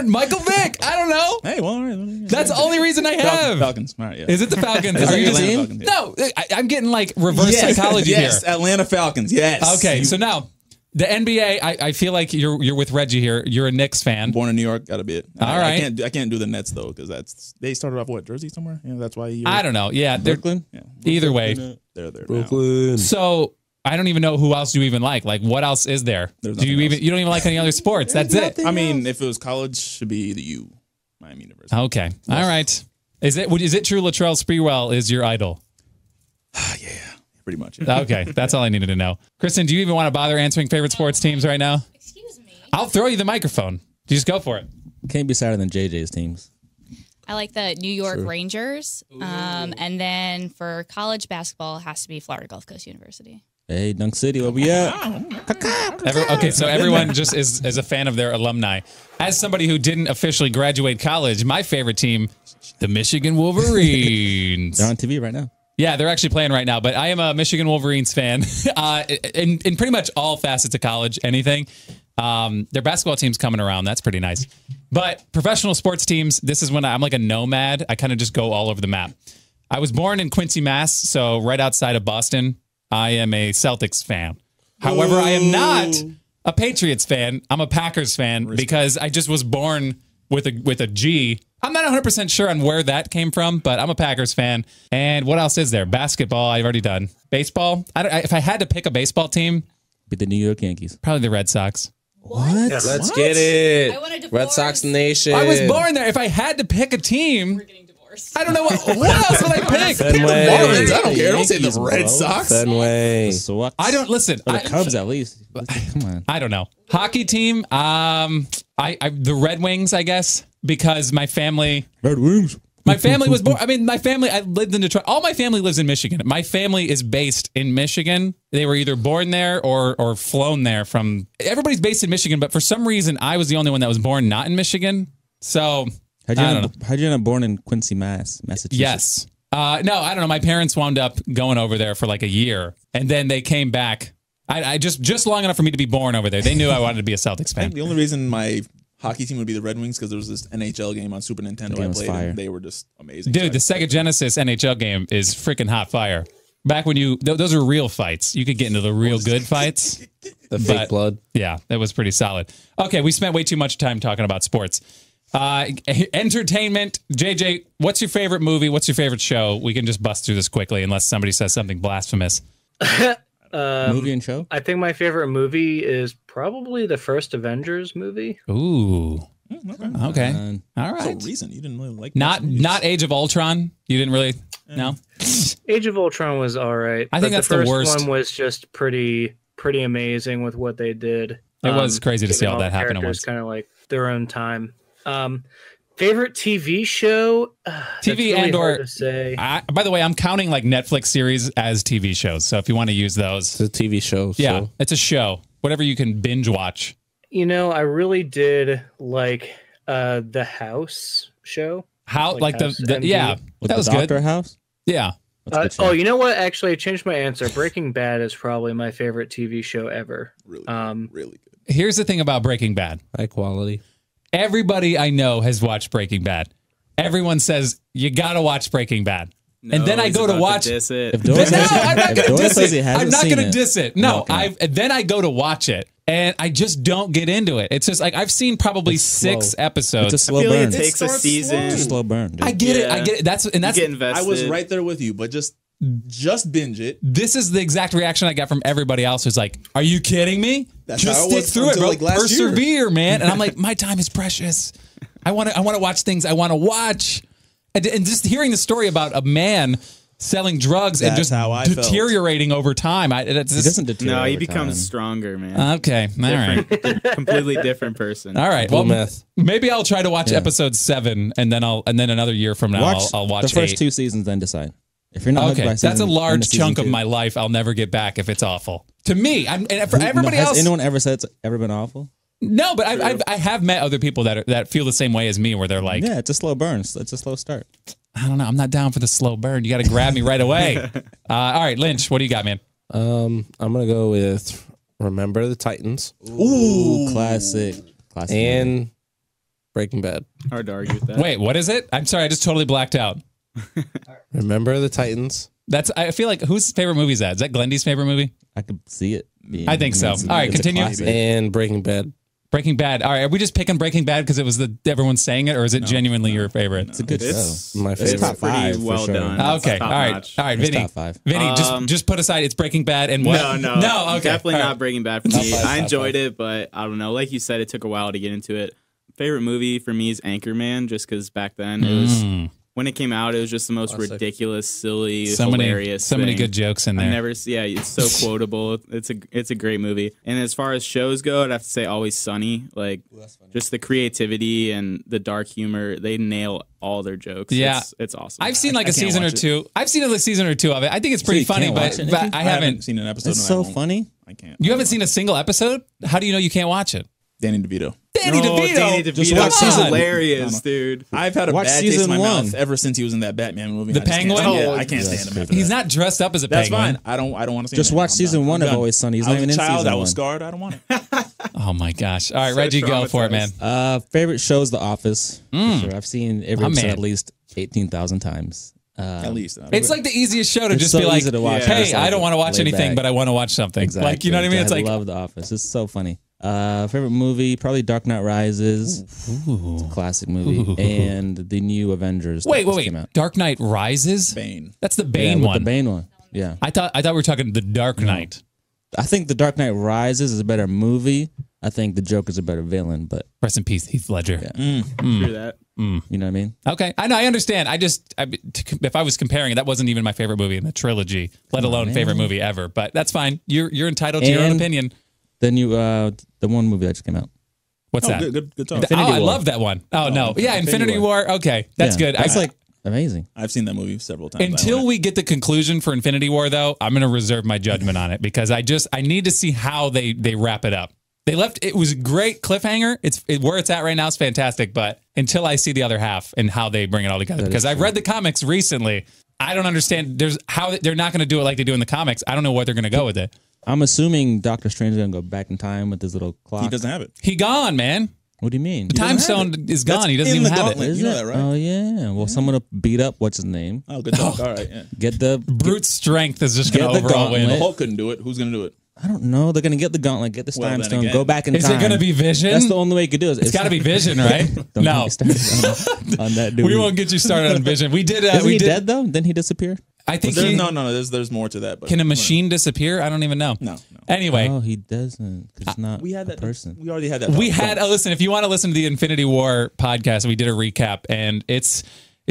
Michael Vick. I don't know. Hey, well, all right. That's the only reason I have. Falcons. All right, yeah. Is it the Falcons? Is Are it you Atlanta team? Falcons, yeah. No, I'm getting like reverse psychology yes, here. Atlanta Falcons. Yes. Okay, so now the NBA. I feel like you're with Regi here. You're a Knicks fan. Born in New York, gotta be it. All right. I can't do the Nets though because they started off what, Jersey somewhere. Yeah, that's why. I don't know. Yeah, Brooklyn. Yeah, either way. they're there. Brooklyn. So I don't even know who else you even like. Like, what else is there? There's Do you nothing even? else. You don't even like any other sports. That's it. Now. I mean, if it was college, should be the U, Miami University. Okay. All right. Is it true Latrell Sprewell is your idol? Yeah, pretty much. Yeah. Okay, that's all I needed to know. Kristin, do you even want to bother answering favorite sports teams right now? Excuse me. I'll throw you the microphone. You just go for it. Can't be sadder than JJ's teams. I like the New York Rangers. And then for college basketball, it has to be Florida Gulf Coast University. Hey, Dunk City, where we at? Okay, so everyone just is a fan of their alumni. As somebody who didn't officially graduate college, my favorite team, the Michigan Wolverines. They're on TV right now. Yeah, they're actually playing right now, but I am a Michigan Wolverines fan in pretty much all facets of college, anything. Their basketball team's coming around. That's pretty nice. But professional sports teams, this is when I'm like a nomad. I kind of just go all over the map. I was born in Quincy, Mass, so right outside of Boston. I am a Celtics fan. However, I am not a Patriots fan. I'm a Packers fan because I just was born with a G. I'm not 100% sure on where that came from, but I'm a Packers fan. And what else is there? Basketball, I've already done. Baseball, if I had to pick a baseball team, Beat the New York Yankees. probably the Red Sox. What? Let's get it. I want a divorce. Red Sox Nation. I was born there. If I had to pick a team, We're getting divorced. I don't know what else would I pick. Fenway. Marlins, I don't care. Don't say Yankees, the Red bro. Sox. Fenway. So I don't listen. Or the Cubs, at least. Come on. I don't know. Hockey team. The Red Wings, I guess, because my family. Red Wings. My family was born. I mean, I lived in Detroit. All my family lives in Michigan. My family is based in Michigan. They were either born there or flown there from. Everybody's based in Michigan, but for some reason, I was the only one that was born not in Michigan. So How'd you end up born in Quincy, Massachusetts? yes. No, I don't know. My parents wound up going over there for like a year, and then they came back. I just long enough for me to be born over there. They knew I wanted to be a Celtics I fan. think the only reason my hockey team would be the Red Wings because there was this NHL game on Super Nintendo game I was played. fire. And they were just amazing. Dude, the So Sega Genesis NHL game is freaking hot fire. Back when those are real fights. You could get into the real good fights. The fake blood. Yeah, that was pretty solid. Okay, we spent way too much time talking about sports. Entertainment. JJ, what's your favorite movie? What's your favorite show? We can just bust through this quickly unless somebody says something blasphemous. Movie and show? I think my favorite movie is probably the first Avengers movie. Ooh. Okay. All There's a right. reason you didn't really like Not Age of Ultron. You didn't really. No. Age of Ultron was all right. I think but that's the first worst. one was just pretty amazing with what they did. It was crazy to see giving all that the happen at characters once. kind of like their own time. Favorite TV show? That's TV really and or hard to say. by the way, I'm counting like Netflix series as TV shows. So if you want to use those, It's a TV show. yeah, So. it's a show. Whatever you can binge watch. You know, I really did like the House show. How Like like House the MD. yeah, With that the was Doctor good. House? Yeah. That's a good show. Oh, you know what? Actually, I changed my answer. Breaking Bad is probably my favorite TV show ever. really, really good. Here's the thing about Breaking Bad. High quality. Everybody I know has watched Breaking Bad. Everyone says you gotta watch Breaking Bad. And then I he's go to about watch. diss it. If Doyle No, says he- I'm not if gonna Doyle diss says he it. hasn't I'm not seen gonna it, diss it. I'm No, walking out. then I go to watch it. and I just don't get into it. It's just like I've seen probably It's 6 slow. episodes. It's a slow I feel burn. like it takes a starts season. It's a slow burn. Dude. I get it. I Yeah. get it. That's You get I invested. was right there with you, but just binge it. This is the exact reaction I got from everybody else who's like, "Are you kidding me? That's Just how it stick was through it, until, bro. like, last Persevere, man." And I'm like, my time is precious. I want to watch things I want to watch. And just hearing the story about a man selling drugs and That's just how I felt. deteriorating over time. It's He just, doesn't deteriorate. No, he over becomes time. stronger, man. okay. All right. Completely different person. All right. Blue Well, meth. maybe I'll try to watch Yeah. episode 7. And then another year from now, I'll watch the first 8. 2 seasons, then decide. If you're not hooked Okay, by that's a season- large into season chunk of 2. my life I'll never get back if it's awful. To me, and for everybody Has else, anyone ever said it's ever been awful? no. But I have met other people that feel the same way as me, where they're like, Yeah, it's a slow burn. It's a slow start. I don't know, I'm not down for the slow burn. You got to grab me right away. All right, Lynch, what do you got, man? I'm gonna go with Remember the Titans Ooh, classic. Classic. and Breaking Bad. Hard to argue with that. Wait, what is it? I'm sorry, I just totally blacked out. Remember the Titans. I feel like whose favorite movie is that? Is that Glendy's favorite movie? I could see it. I think so. It's All right, it's a continue. classic. And Breaking Bad. Breaking Bad. All right, are we just picking Breaking Bad because it was everyone's saying it, or is it genuinely your favorite? It's a good It's show. My It's favorite. top pretty 5 for well sure. done. Okay, Top all right, notch. all right, It's Vinny. top 5. Vinny, just put aside it's Breaking Bad and what? No, okay, definitely all not right. Breaking Bad for me. I enjoyed it, but I don't know. Like you said, it took a while to get into it. Favorite movie for me is Anchorman, just because back then it was when it came out, it was just the most Classic. ridiculous, silly, So many hilarious. good thing. jokes in there. I've never, yeah, it's so quotable. It's a great movie. And as far as shows go, I'd have to say Always Sunny. Like just the creativity and the dark humor, they nail all their jokes. Yeah. it's awesome. I've seen like I a can't season or watch it. two. I've seen a season or 2 of it. I think it's pretty you funny, can't but, watch it, but Nikki? I I haven't. haven't seen an episode. It's and I so won't. funny. I can't. You haven't seen a single episode? How do you know you can't watch it? Danny DeVito. Danny DeVito. Danny DeVito. Just watch He's season- hilarious, dude. I've had a Watch bad taste in season my 1. mouth ever since he was in that Batman movie. The I just can't Penguin? stand- Oh, I can't stand him after He's that. not dressed up as a That's penguin. fine. I don't want to see. Just him. watch I'm season done. 1 I'm of done. Always Sunny. He's I not was even a in child. season I was 1. scarred. I don't want it. Oh my gosh! All right, So Reggie, go for it, man. Favorite show is The Office. For sure. I've seen every My episode man. at least 18,000 times. At least. It's like the easiest show to It's just so be like, easy to watch. "Hey, Just I like don't want to watch laid anything, back. but I want to watch something." Exactly. Like, you know what I mean? It's like, I love The Office. It's so funny. Favorite movie, probably Dark Knight Rises. It's a classic movie. And the new Avengers. that wait. just came out. Dark Knight Rises. Bane. That's the Yeah, Bane with one. the Bane one. Yeah. I thought we were talking the Dark Knight. I think The Dark Knight Rises is a better movie. I think the Joker's a better villain, but Rest in peace, Heath Ledger. Hear that? you know what I mean? Okay, I know, I understand. If I was comparing it, that wasn't even my favorite movie in the trilogy, let alone man. favorite movie ever. But that's fine. You're entitled to your own And- opinion. Then the one movie that just came out. What's that? Good talk. Infinity I War. love that one. Oh no, yeah, Infinity Infinity War. Okay, that's Yeah, good. That's like amazing. I've seen that movie several times. Until we get the conclusion for Infinity War, though, I'm going to reserve my judgment on it because I need to see how they wrap it up. They left it was a great cliffhanger. Where it's at right now is fantastic, but until I see the other half and how they bring it all together, because I've read the comics recently, I don't understand. They're not going to do it like they do in the comics. I don't know what they're going to go with it. I'm assuming Doctor Strange is gonna go back in time with his little clock. he doesn't have it. He gone, man. What do you mean? The time stone is gone. He doesn't in even the have gauntlet. it. Is You know it? that, right? Oh yeah. Well, someone will beat up what's his name. Oh, good talk. All right. Yeah. Get the. Brute strength is just going Get to the overall win. gauntlet. The Hulk couldn't do it. Who's gonna do it? I don't know. They're gonna get the gauntlet. Get the Well, time then stone. again- Go back in Is time. it going to be Vision? That's the only way you could do it. It's got to be Vision, right? Don't No. get me started on that dude. We won't get you started on Vision. We did. Isn't we he did. dead though? Didn't he disappear? I think There's, he. no. There's more to that. But Can a machine disappear? I don't even know. No. Anyway, Oh, he doesn't. 'Cause it's not We had a that person. We already had that. we talk. had listen. If you want to listen to the Infinity War podcast, we did a recap, and it's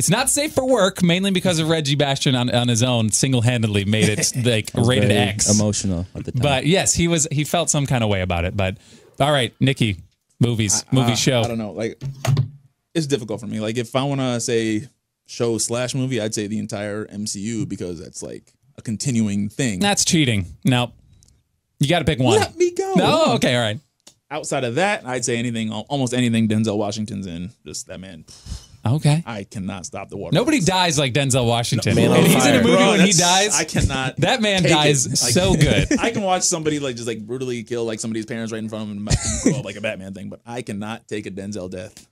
not safe for work, mainly because of Regi Bastien on his own single handedly made it like I was rated very X. Emotional at the time. But yes, he felt some kind of way about it. But all right, Niki, movie show. I don't know. Like, it's difficult for me. Like, if I want to say show/movie, I'd say the entire MCU because that's like a continuing thing. That's cheating. No, you got to pick one. Let me go. No, okay, all right, Outside of that, I'd say anything, almost anything Denzel Washington's in. Just that man. okay. I cannot stop the water. Nobody dies like Denzel Washington. Man and on he's in a fire. movie Bro, when he that's- dies. I cannot. That man take dies it. Like, so good. I can watch somebody like just like brutally kill like somebody's parents right in front of him and blow up like a Batman thing, but I cannot take a Denzel death.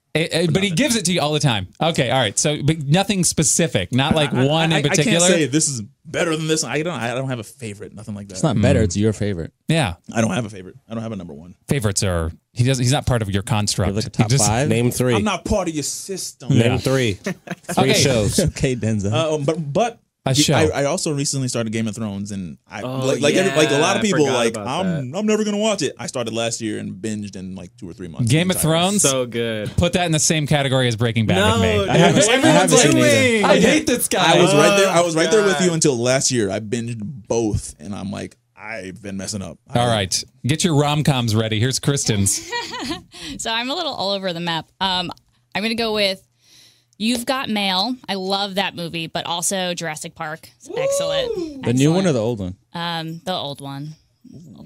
But he gives it to you all the time. Okay, all right. So, but nothing specific, not like one in particular. I can't say this is better than this. I don't have a favorite. Nothing like that. It's not better. It's your favorite. Yeah, I don't have a favorite. I don't have a number one. favorites are he's not part of your construct. Like a top He just- 5. Name 3. I'm not part of your system. Name 3. 3 Okay. shows. Okay, Denzel. But A show. I also recently started Game of Thrones, and I Oh, like a lot of yeah, people I like forgot I'm about never gonna watch it. I started last year and binged in like 2 or 3 months. Game of Thrones. So good. Put that in the same category as Breaking Bad with me. dude, I haven't everyone's seen like, either. I hate this guy. I was right there. I was right there with God. you until last year. I binged both, and I'm like, I've been messing up. All right, get your rom-coms ready. Here's Kristin's. So I'm a little all over the map. I'm going to go with You've Got Mail. I love that movie, but also Jurassic Park. It's excellent. The new one or the old one? The old one.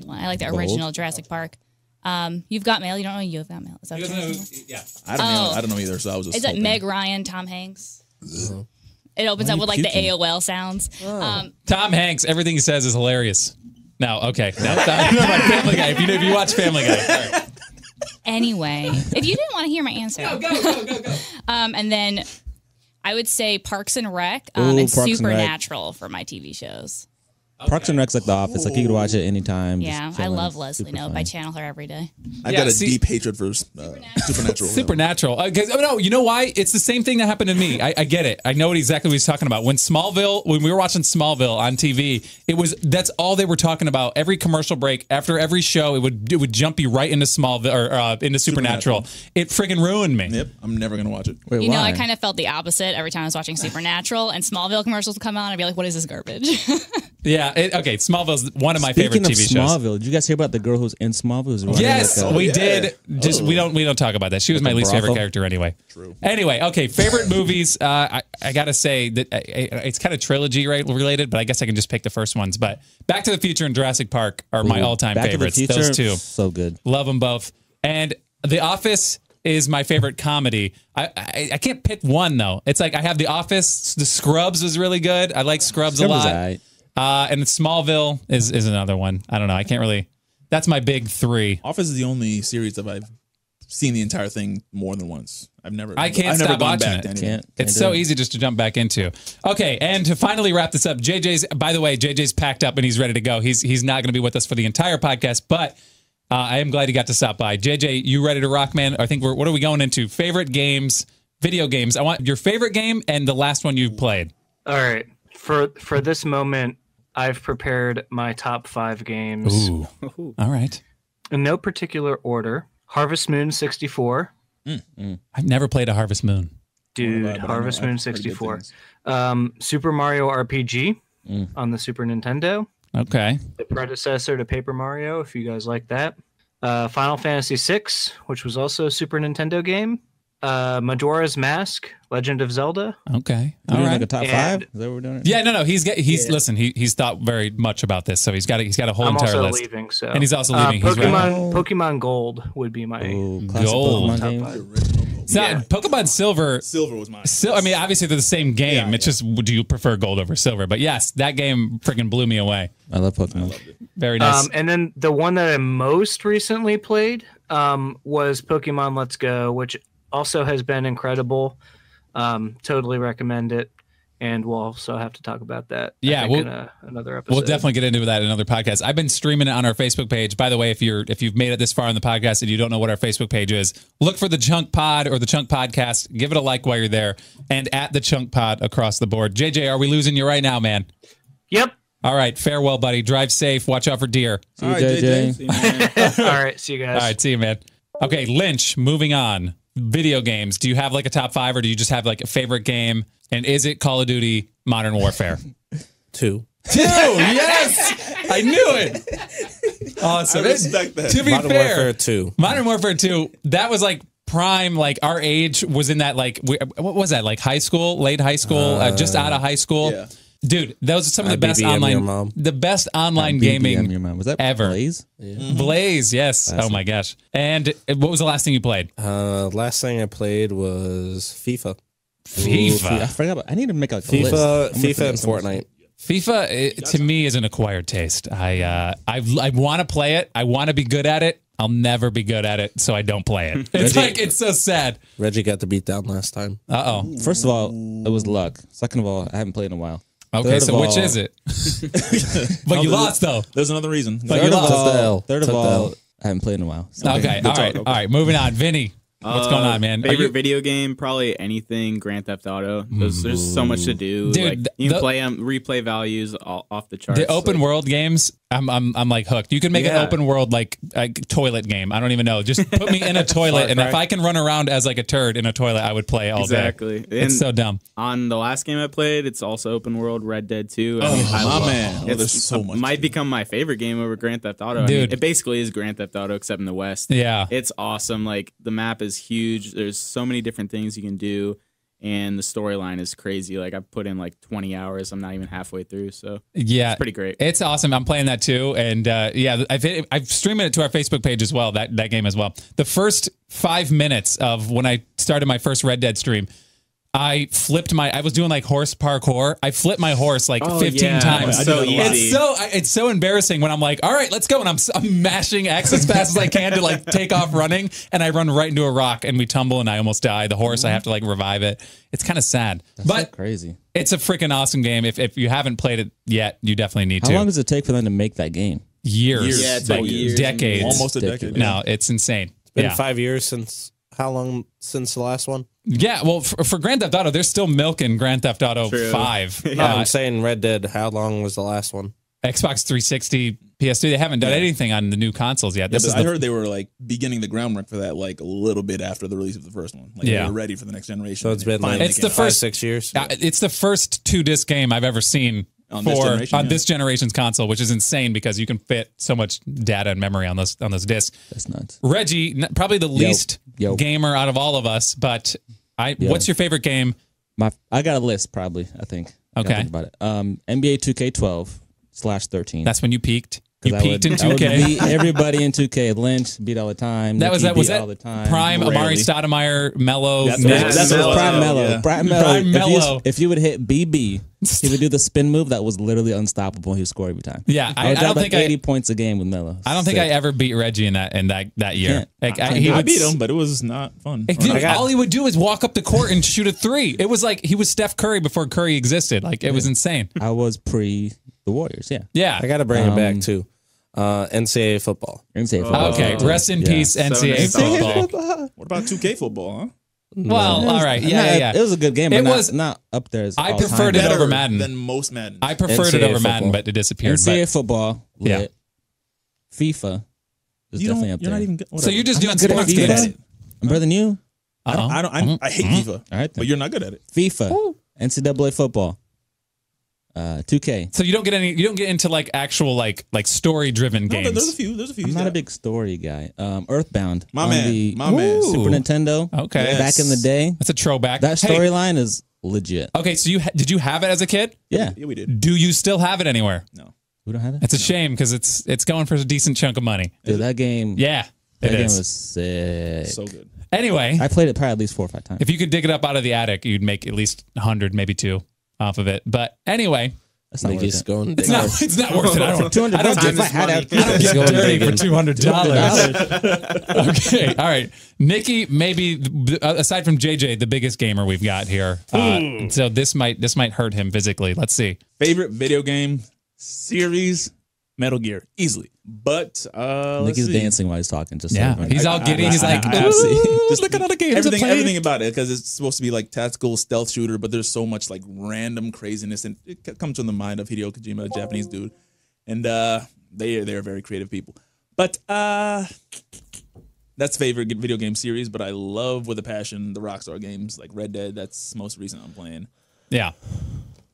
I like the original Jurassic Park. You've Got Mail. You don't know You've Got Mail? Is that what you're talking about? I don't know either. So I was just. Is it hoping. Meg Ryan, Tom Hanks? It opens up with like the AOL sounds. Tom Hanks. Everything he says is hilarious. No, okay. No, Family Guy. If you watch Family Guy. All right. Anyway, if you didn't want to hear my answer, Go. and then I would say Parks and Rec Ooh, and Parks and Rec. Supernatural for my TV shows. Parks and Rec's like The Office. Like you could watch it anytime. Yeah, just I chilling. love Leslie Super Knope. fun. I channel her every day. I Yeah, got a see- deep hatred for Supernatural. Supernatural. No, you know why? It's the same thing that happened to me. I get it. I know exactly what he's talking about. When we were watching Smallville on TV, that's all they were talking about. Every commercial break, after every show, it would jump you right into Smallville or into Supernatural. It friggin' ruined me. Yep, I'm never gonna watch it. Wait, You know, I why? kind of felt the opposite every time I was watching Supernatural and Smallville commercials would come on. I'd be like, what is this garbage? Yeah. Okay. Smallville's one of my Speaking favorite of TV shows. Smallville, did you guys hear about the girl who's in Smallville? Who's running Yes, like a- we did. Just we don't talk about that. She was my a least favorite brothel? character anyway. True. Anyway, okay, favorite movies. I gotta say that it's kind of trilogy related, but I guess I can just pick the first ones. But Back to the Future and Jurassic Park are my all-time Back favorites. To the Future, Those two, so good. love them both. And The Office is my favorite comedy. I can't pick one though. It's like I have The Office. The Scrubs was really good. I like Scrubs a Scrubs is lot. alright. And Smallville is another one. I don't know. I can't really. That's my big 3. Office is the only series that I've seen the entire thing more than once. I've never I can't I've stop never gone watching back it. to any of Can't It's do so it. easy just to jump back into. Okay, and to finally wrap this up, by the way, JJ's packed up and he's ready to go. He's not going to be with us for the entire podcast, but I am glad he got to stop by. JJ, you ready to rock, man? I think what are we going into? Favorite games, video games. I want your favorite game and the last one you've played. All right. For this moment, I've prepared my top 5 games Ooh. All right. in no particular order. Harvest Moon 64. I've never played a Harvest Moon. Dude, But I know Harvest I've Moon heard good 64. things. Super Mario RPG on the Super Nintendo. Okay. The predecessor to Paper Mario, if you guys like that. Final Fantasy VI, which was also a Super Nintendo game. Majora's Mask, Legend of Zelda. Okay. All All right. right. Like a top And- 5? Is that what we're doing? Yeah, no. Listen, he's thought very much about this, so he's got a whole I'm entire also list. leaving, so And he's also leaving. He's Pokemon Gold would be my Ooh, classic Gold. Pokemon top game. 5. Original So, Yeah. Pokemon Silver. Silver was mine. I mean, obviously they're the same game. Yeah, It's just, do you prefer gold over silver? But yes, that game freaking blew me away. I love Pokemon. Very nice. And then the one that I most recently played was Pokemon Let's Go, which also has been incredible. Totally recommend it. And we'll also have to talk about that. Yeah, in another episode. We'll definitely get into that in another podcast. I've been streaming it on our Facebook page. By the way, if you've made it this far on the podcast and you don't know what our Facebook page is, look for the Chunk Pod or the Chunk Podcast. Give it a like while you're there, and at the Chunk Pod across the board. JJ, are we losing you right now, man? Yep. All right, farewell, buddy. Drive safe. Watch out for deer. See you, JJ. See you, man. All right. See you guys. All right, see you, man. Okay, Lynch. Moving on. Video games. Do you have like a top 5, or do you just have like a favorite game? And is it Call of Duty Modern Warfare? 2. 2. Yes, I knew it. Awesome. I respect that. To be Modern fair, Warfare 2. Modern Warfare 2. That was like prime. Like our age was in that. Like what was that? Like high school, late high school, just out of high school. Yeah. Dude, those are some of the best BBM your online, mom. the best online BBM gaming your mom. Was that ever. Blaze? Blaze, yes. Oh my gosh. And what was the last thing you played? Last thing I played was FIFA. FIFA. I forgot about. I need to make like a list. FIFA, I'm gonna FIFA, forget and some of this. Fortnite. FIFA to me is an acquired taste. I want to play it. I want to be good at it. I'll never be good at it, so I don't play it. It's like, it's so sad. Reggie got the beat down last time. Uh-oh. First of all, it was luck. Second of all, I haven't played in a while. Okay, Third so of which all- is it? But you lost, though. There's another reason. But you lost. Took the L. Third of Took the all, L. I haven't played in a while. So. Okay, all right, all right. Moving on. Vinny, what's going on, man? Are Favorite you- video game? Probably anything Grand Theft Auto. There's so much to do. Dude, Like, you can the- play them, replay values off the charts. The open like, world games, I'm like hooked. You can make an Yeah. open world like a toilet game. I don't even know. Just put me in a toilet, and if I can run around as like a turd in a toilet, I would play all Exactly. day. It's And so dumb. on the last game I played, it's also open world, Red Dead 2. my man. Oh, It's there's so much. Might become my favorite game over Grand Theft Auto. I Dude. mean, it basically is Grand Theft Auto except in the West. Yeah. It's awesome. Like the map is huge. There's so many different things you can do, and the storyline is crazy. Like I've put in like 20 hours. I'm not even halfway through, so Yeah, it's pretty great. It's awesome. I'm playing that too, and yeah, I've streamed it to our Facebook page as well. That game as well. The first 5 minutes of when I started my first Red Dead stream, I was doing like horse parkour. I flipped my horse like 15 times. It's so easy. It's so embarrassing when I'm like, all right, let's go. And I'm mashing X as fast as I can to like take off running. And I run right into a rock and we tumble and I almost die. The horse, I have to like revive it. It's kind of sad, That's so but crazy. it's a freaking awesome game. If you haven't played it yet, you definitely need How to. long does it take for them to make that game? Years. Yeah, it's like like years. decades. Almost a decade. No, it's insane. Been Yeah. 5 years since, how long since the last one? Yeah, well, for Grand Theft Auto, they're still milking Grand Theft Auto True. 5. I'm saying Red Dead, how long was the last one? Xbox 360, PS2, they haven't done anything on the new consoles yet. Yeah, This but is I the, heard they were like beginning the groundwork for that like a little bit after the release of the first one. Like Yeah. they were ready for the next generation. So it's been like Finally It's the came. first- 5-6 years. it's the first 2-disc game I've ever seen On this generation, on yeah. this generation's console, which is insane because you can fit so much data and memory on those discs. That's nuts. Reggie, probably the least Yo. gamer out of all of us, but what's your favorite game? I got a list probably. I think. I gotta Okay. think about it. NBA 2K12/13. That's when you peaked. You 'Cause I peaked would- in I would 2K. beat everybody in 2K. Lynch beat all the time. That was Niki was beat that all the time. Prime Amari Rarely. Stoudemire, Mello. That's mix? what- That's Mello. Prime Mello. Yeah. Prime Mello. Prime If Mello. if you would hit BB, he would do the spin move that was literally unstoppable. He would score every time. Yeah, I would I drop don't like think 80 points a game with Mello. I don't think I ever beat Reggie in that year. Can't. Like, I he I would beat him, but it was not fun. Dude, all he would do is walk up the court and shoot a three. It was like he was Steph Curry before Curry existed. Like it was insane. I was pre the Warriors. Yeah. Yeah. I got to bring it back too. NCAA football. Okay. Rest in peace, NCAA nostalgic. football. What about 2K football, huh? Well, all right. Yeah. It was a good game, but It not, was- not up there. As I all preferred time. it over Better Madden. than most Madden. I preferred it NCAA over Madden, football. but it disappeared. NCAA But, football. Yeah. Lit. FIFA is You definitely don't, up you're there. not even. so you're just doing good at sports FIFA. games. I'm better than you. Uh-oh. I hate FIFA. All right, then. But you're not good at it. FIFA, NCAA football, 2K. So you don't get into like actual like story driven No, games. there's a few. There's a few. I'm not a big story guy. Earthbound. My on man. the My man. Ooh. Super Nintendo. Okay. Yes. Back in the day. That's a throwback. That Hey, storyline is legit. okay, so did you have it as a kid? Yeah. Yeah, we did. Do you still have it anywhere? No. We don't have that? It's a shame because it's going for a decent chunk of money. Dude, that game. Yeah, That it game is. was sick. So good. Anyway, I played it probably at least 4 or 5 times. if you could dig it up out of the attic, you'd make at least 100, maybe 2 off of it. But anyway, That's not worth Niki's it. going. it's not worth it. I don't 200 I don't bucks get if I had I don't It's get going dirty digging. for $200. Okay, all right. Niki, maybe aside from JJ, the biggest gamer we've got here. So this might hurt him physically. Let's see. Favorite video game series? Metal Gear, easily. But let's Niki's see. dancing while he's talking. Just Yeah, so he's all giddy. He's like, I see. "Ooh, look at all the games I everything, played." everything about it, because it's supposed to be like tactical stealth shooter, but there's so much like random craziness, and it comes from the mind of Hideo Kojima, a Japanese dude, and they're very creative people. But that's favorite video game series. But I love with a passion the Rockstar games like Red Dead. That's most recent I'm playing. Yeah,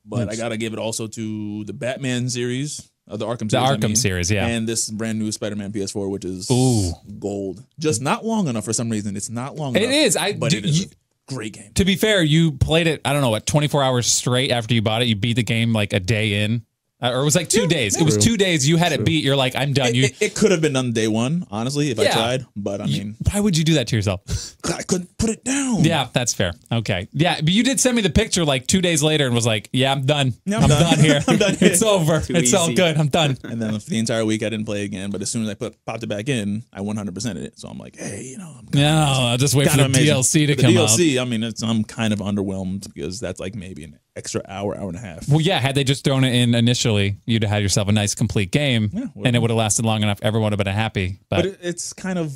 But I gotta give it also to the Batman series. The Arkham series. The Arkham series, yeah. And this brand new Spider-Man PS4, which is Ooh. gold. Just not long enough for some reason. It's not long It enough. is. But it is a great game. To be fair, you played it, I don't know, what, 24 hours straight after you bought it? You beat the game like a day in? Or it was like 2 days. It was 2 days. You had it beat. You're like, I'm done. It could have been done day one, honestly, if I tried. But I mean, why would you do that to yourself? I couldn't put it down. Yeah, that's fair. Okay. Yeah, but you did send me the picture like 2 days later and was like, yeah, I'm done. Yeah, I'm done here. I'm done here. It's over. It's all good. I'm done. And then for the entire week, I didn't play again. But as soon as I popped it back in, I 100%ed it. So I'm like, hey, I'll just wait for the DLC to come out. DLC, I mean, I'm kind of underwhelmed because that's like maybe an extra hour and a half. Well, yeah, had they just thrown it in initially, you'd have had yourself a nice complete game, and it would have lasted long enough. Everyone would have been happy. But it's kind of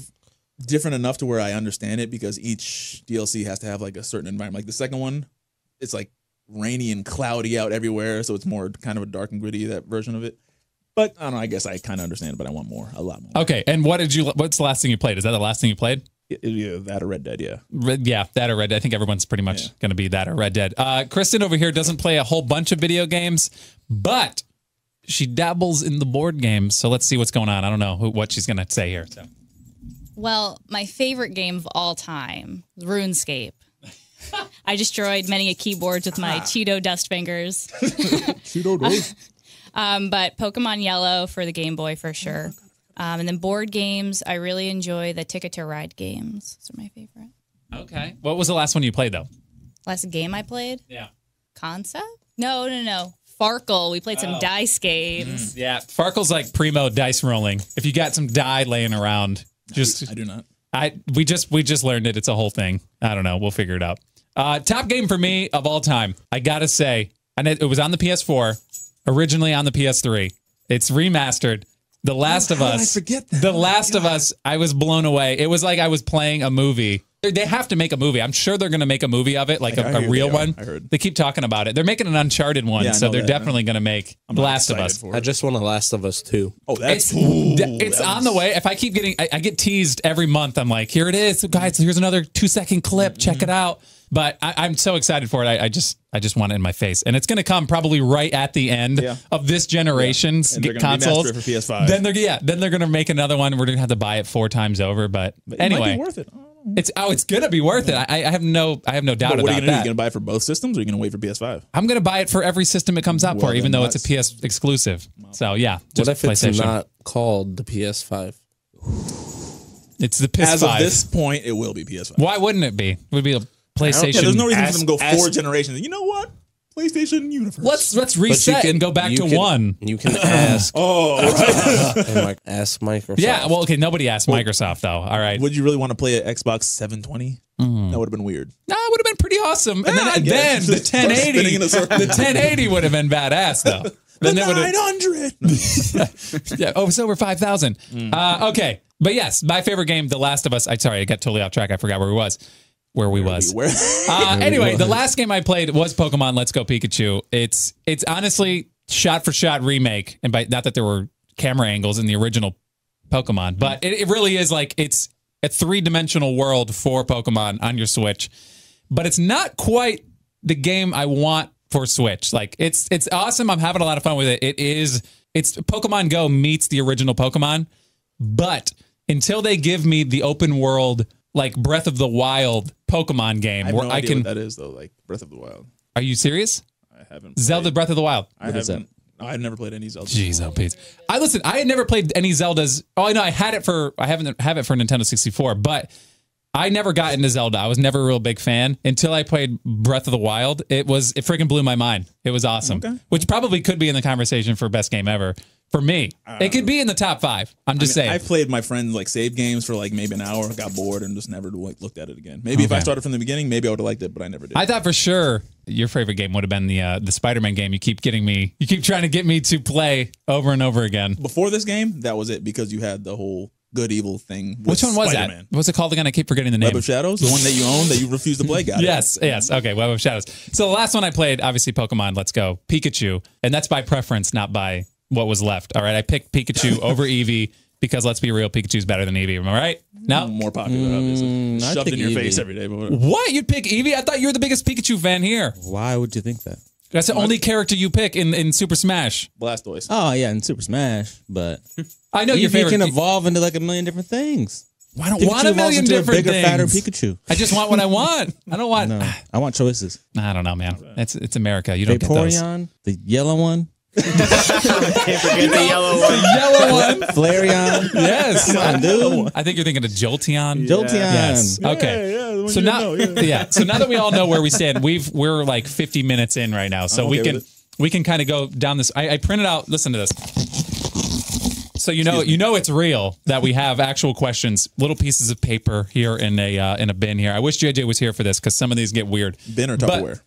different enough to where I understand it because each DLC has to have like a certain environment. Like the second one, it's like rainy and cloudy out everywhere, so it's more kind of a dark and gritty, that version of it. But I don't know, I guess I kind of understand it, but I want more, a lot more. Okay, and what's the last thing you played? Is that the last thing you played? Yeah, that or Red Dead, yeah. That or Red Dead. I think everyone's pretty much going to be that or Red Dead. Kristin over here doesn't play a whole bunch of video games, but she dabbles in the board games. So let's see what's going on. I don't know what she's going to say here. So. Well, my favorite game of all time, RuneScape. I destroyed many a keyboards with my Cheeto dust fingers. Cheeto dust. But Pokemon Yellow for the Game Boy for sure. And then board games, I really enjoy the Ticket to Ride games. Those are my favorite. Okay. What was the last one you played, though? Last game I played? Yeah. Concept? No. Farkle. We played some dice games. Yeah. Farkle's like primo dice rolling. If you got some die laying around, I do not. We just learned it. It's a whole thing. I don't know. We'll figure it out. Top game for me of all time. I gotta say, and it was on the PS4, originally on the PS3. It's remastered. The Last of Us. I forget that. The Last of Us. I was blown away. It was like I was playing a movie. They have to make a movie. I'm sure they're going to make a movie of it, like a real one. I heard. They keep talking about it. They're making an Uncharted one, so they're definitely going to make The Last of Us. I just want The Last of Us 2. Oh, that's it's on the way. If I keep getting, I get teased every month. I'm like, here it is, guys. Here's another 2-second clip. Check it out. But I'm so excited for it. I just want it in my face, and it's going to come probably right at the end of this generation's consoles. For PS5. Then they're going to make another one. We're going to have to buy it 4 times over. But anyway, it might be worth it. It's going to be worth it. I have no doubt about that. What are you going to do? Are you going to buy it for both systems, or are you going to wait for PS5? I'm going to buy it for every system it comes out for, even though it's a PS exclusive. So yeah, what if it's not called the PS5? It's the PS5. As of this point, it will be PS5. Why wouldn't it be? It would be a PlayStation. Yeah, there's no reason for them to go 4 generations. You know what? PlayStation Universe. Let's reset and go back to 1. You can ask. Ask Microsoft. Yeah. Well, okay. Nobody asked Microsoft though. All right. Would you really want to play an Xbox 720? That would have been weird. No, it would have been pretty awesome. And then the 1080, the 1080 would have been badass though. Then the 900. Yeah. Oh, it's over 5,000. Okay. But yes, my favorite game, The Last of Us. I got totally off track. I forgot where we was. Anyway, the last game I played was Pokemon Let's Go Pikachu. It's honestly shot for shot remake, and by not that there were camera angles in the original Pokemon, but it really is like it's a 3-dimensional world for Pokemon on your Switch. But it's not quite the game I want for Switch. Like it's awesome. I'm having a lot of fun with it. It's Pokemon Go meets the original Pokemon, but until they give me the open world, like Breath of the Wild Pokemon game, I have where no I idea can. What that is though, like Breath of the Wild. Are you serious? I haven't. Zelda Breath of the Wild. I haven't. I've never played any Zelda. Jeez, oh Pete. I had never played any Zeldas. Oh, I know. I haven't have it for Nintendo 64, but I never got into Zelda. I was never a real big fan until I played Breath of the Wild. It freaking blew my mind. It was awesome, which probably could be in the conversation for best game ever. For me, it could be in the top 5. I'm just saying. I played my friends like save games for like maybe an hour, got bored, and just never looked at it again. Maybe if I started from the beginning, maybe I would have liked it, but I never did. I thought for sure your favorite game would have been the Spider-Man game. You keep trying to get me to play over and over again. Before this game, that was it because you had the whole good evil thing. Which one was Spider-Man. That? What's it called again? I keep forgetting the name. Web of Shadows, the one that you own that you refuse to play. Got yes. Okay, Web of Shadows. So the last one I played, obviously Pokemon Let's Go Pikachu, and that's by preference, not by what was left. All right, I picked Pikachu over Eevee because let's be real, Pikachu's better than Eevee. Am I right? No, more popular, obviously. Shoved in your face every day. But what? You'd pick Eevee? I thought you were the biggest Pikachu fan here. Why would you think that? That's the only character you pick in Super Smash. Blastoise. Oh yeah, in Super Smash, but I know your favorite can evolve into like a million different things. I don't want a million different bigger, things. fatter Pikachu. I just want what I want. I don't want. No, I want choices. I don't know, man. It's America. You don't get those. Vaporeon, the yellow one. Can't forget the yellow one. The yellow one. Flareon. Yes. Come on, dude. I think you're thinking of Jolteon. Jolteon. Yes. Okay. Yeah, the one So you now, know, yeah. So now that we all know where we stand, we're like 50 minutes in right now, so I'm okay with we can kind of go down this. I printed out. Listen to this. So you know it's real that we have actual questions, little pieces of paper here in a bin here. I wish JJ was here for this because some of these get weird. Bin or But Tupperware?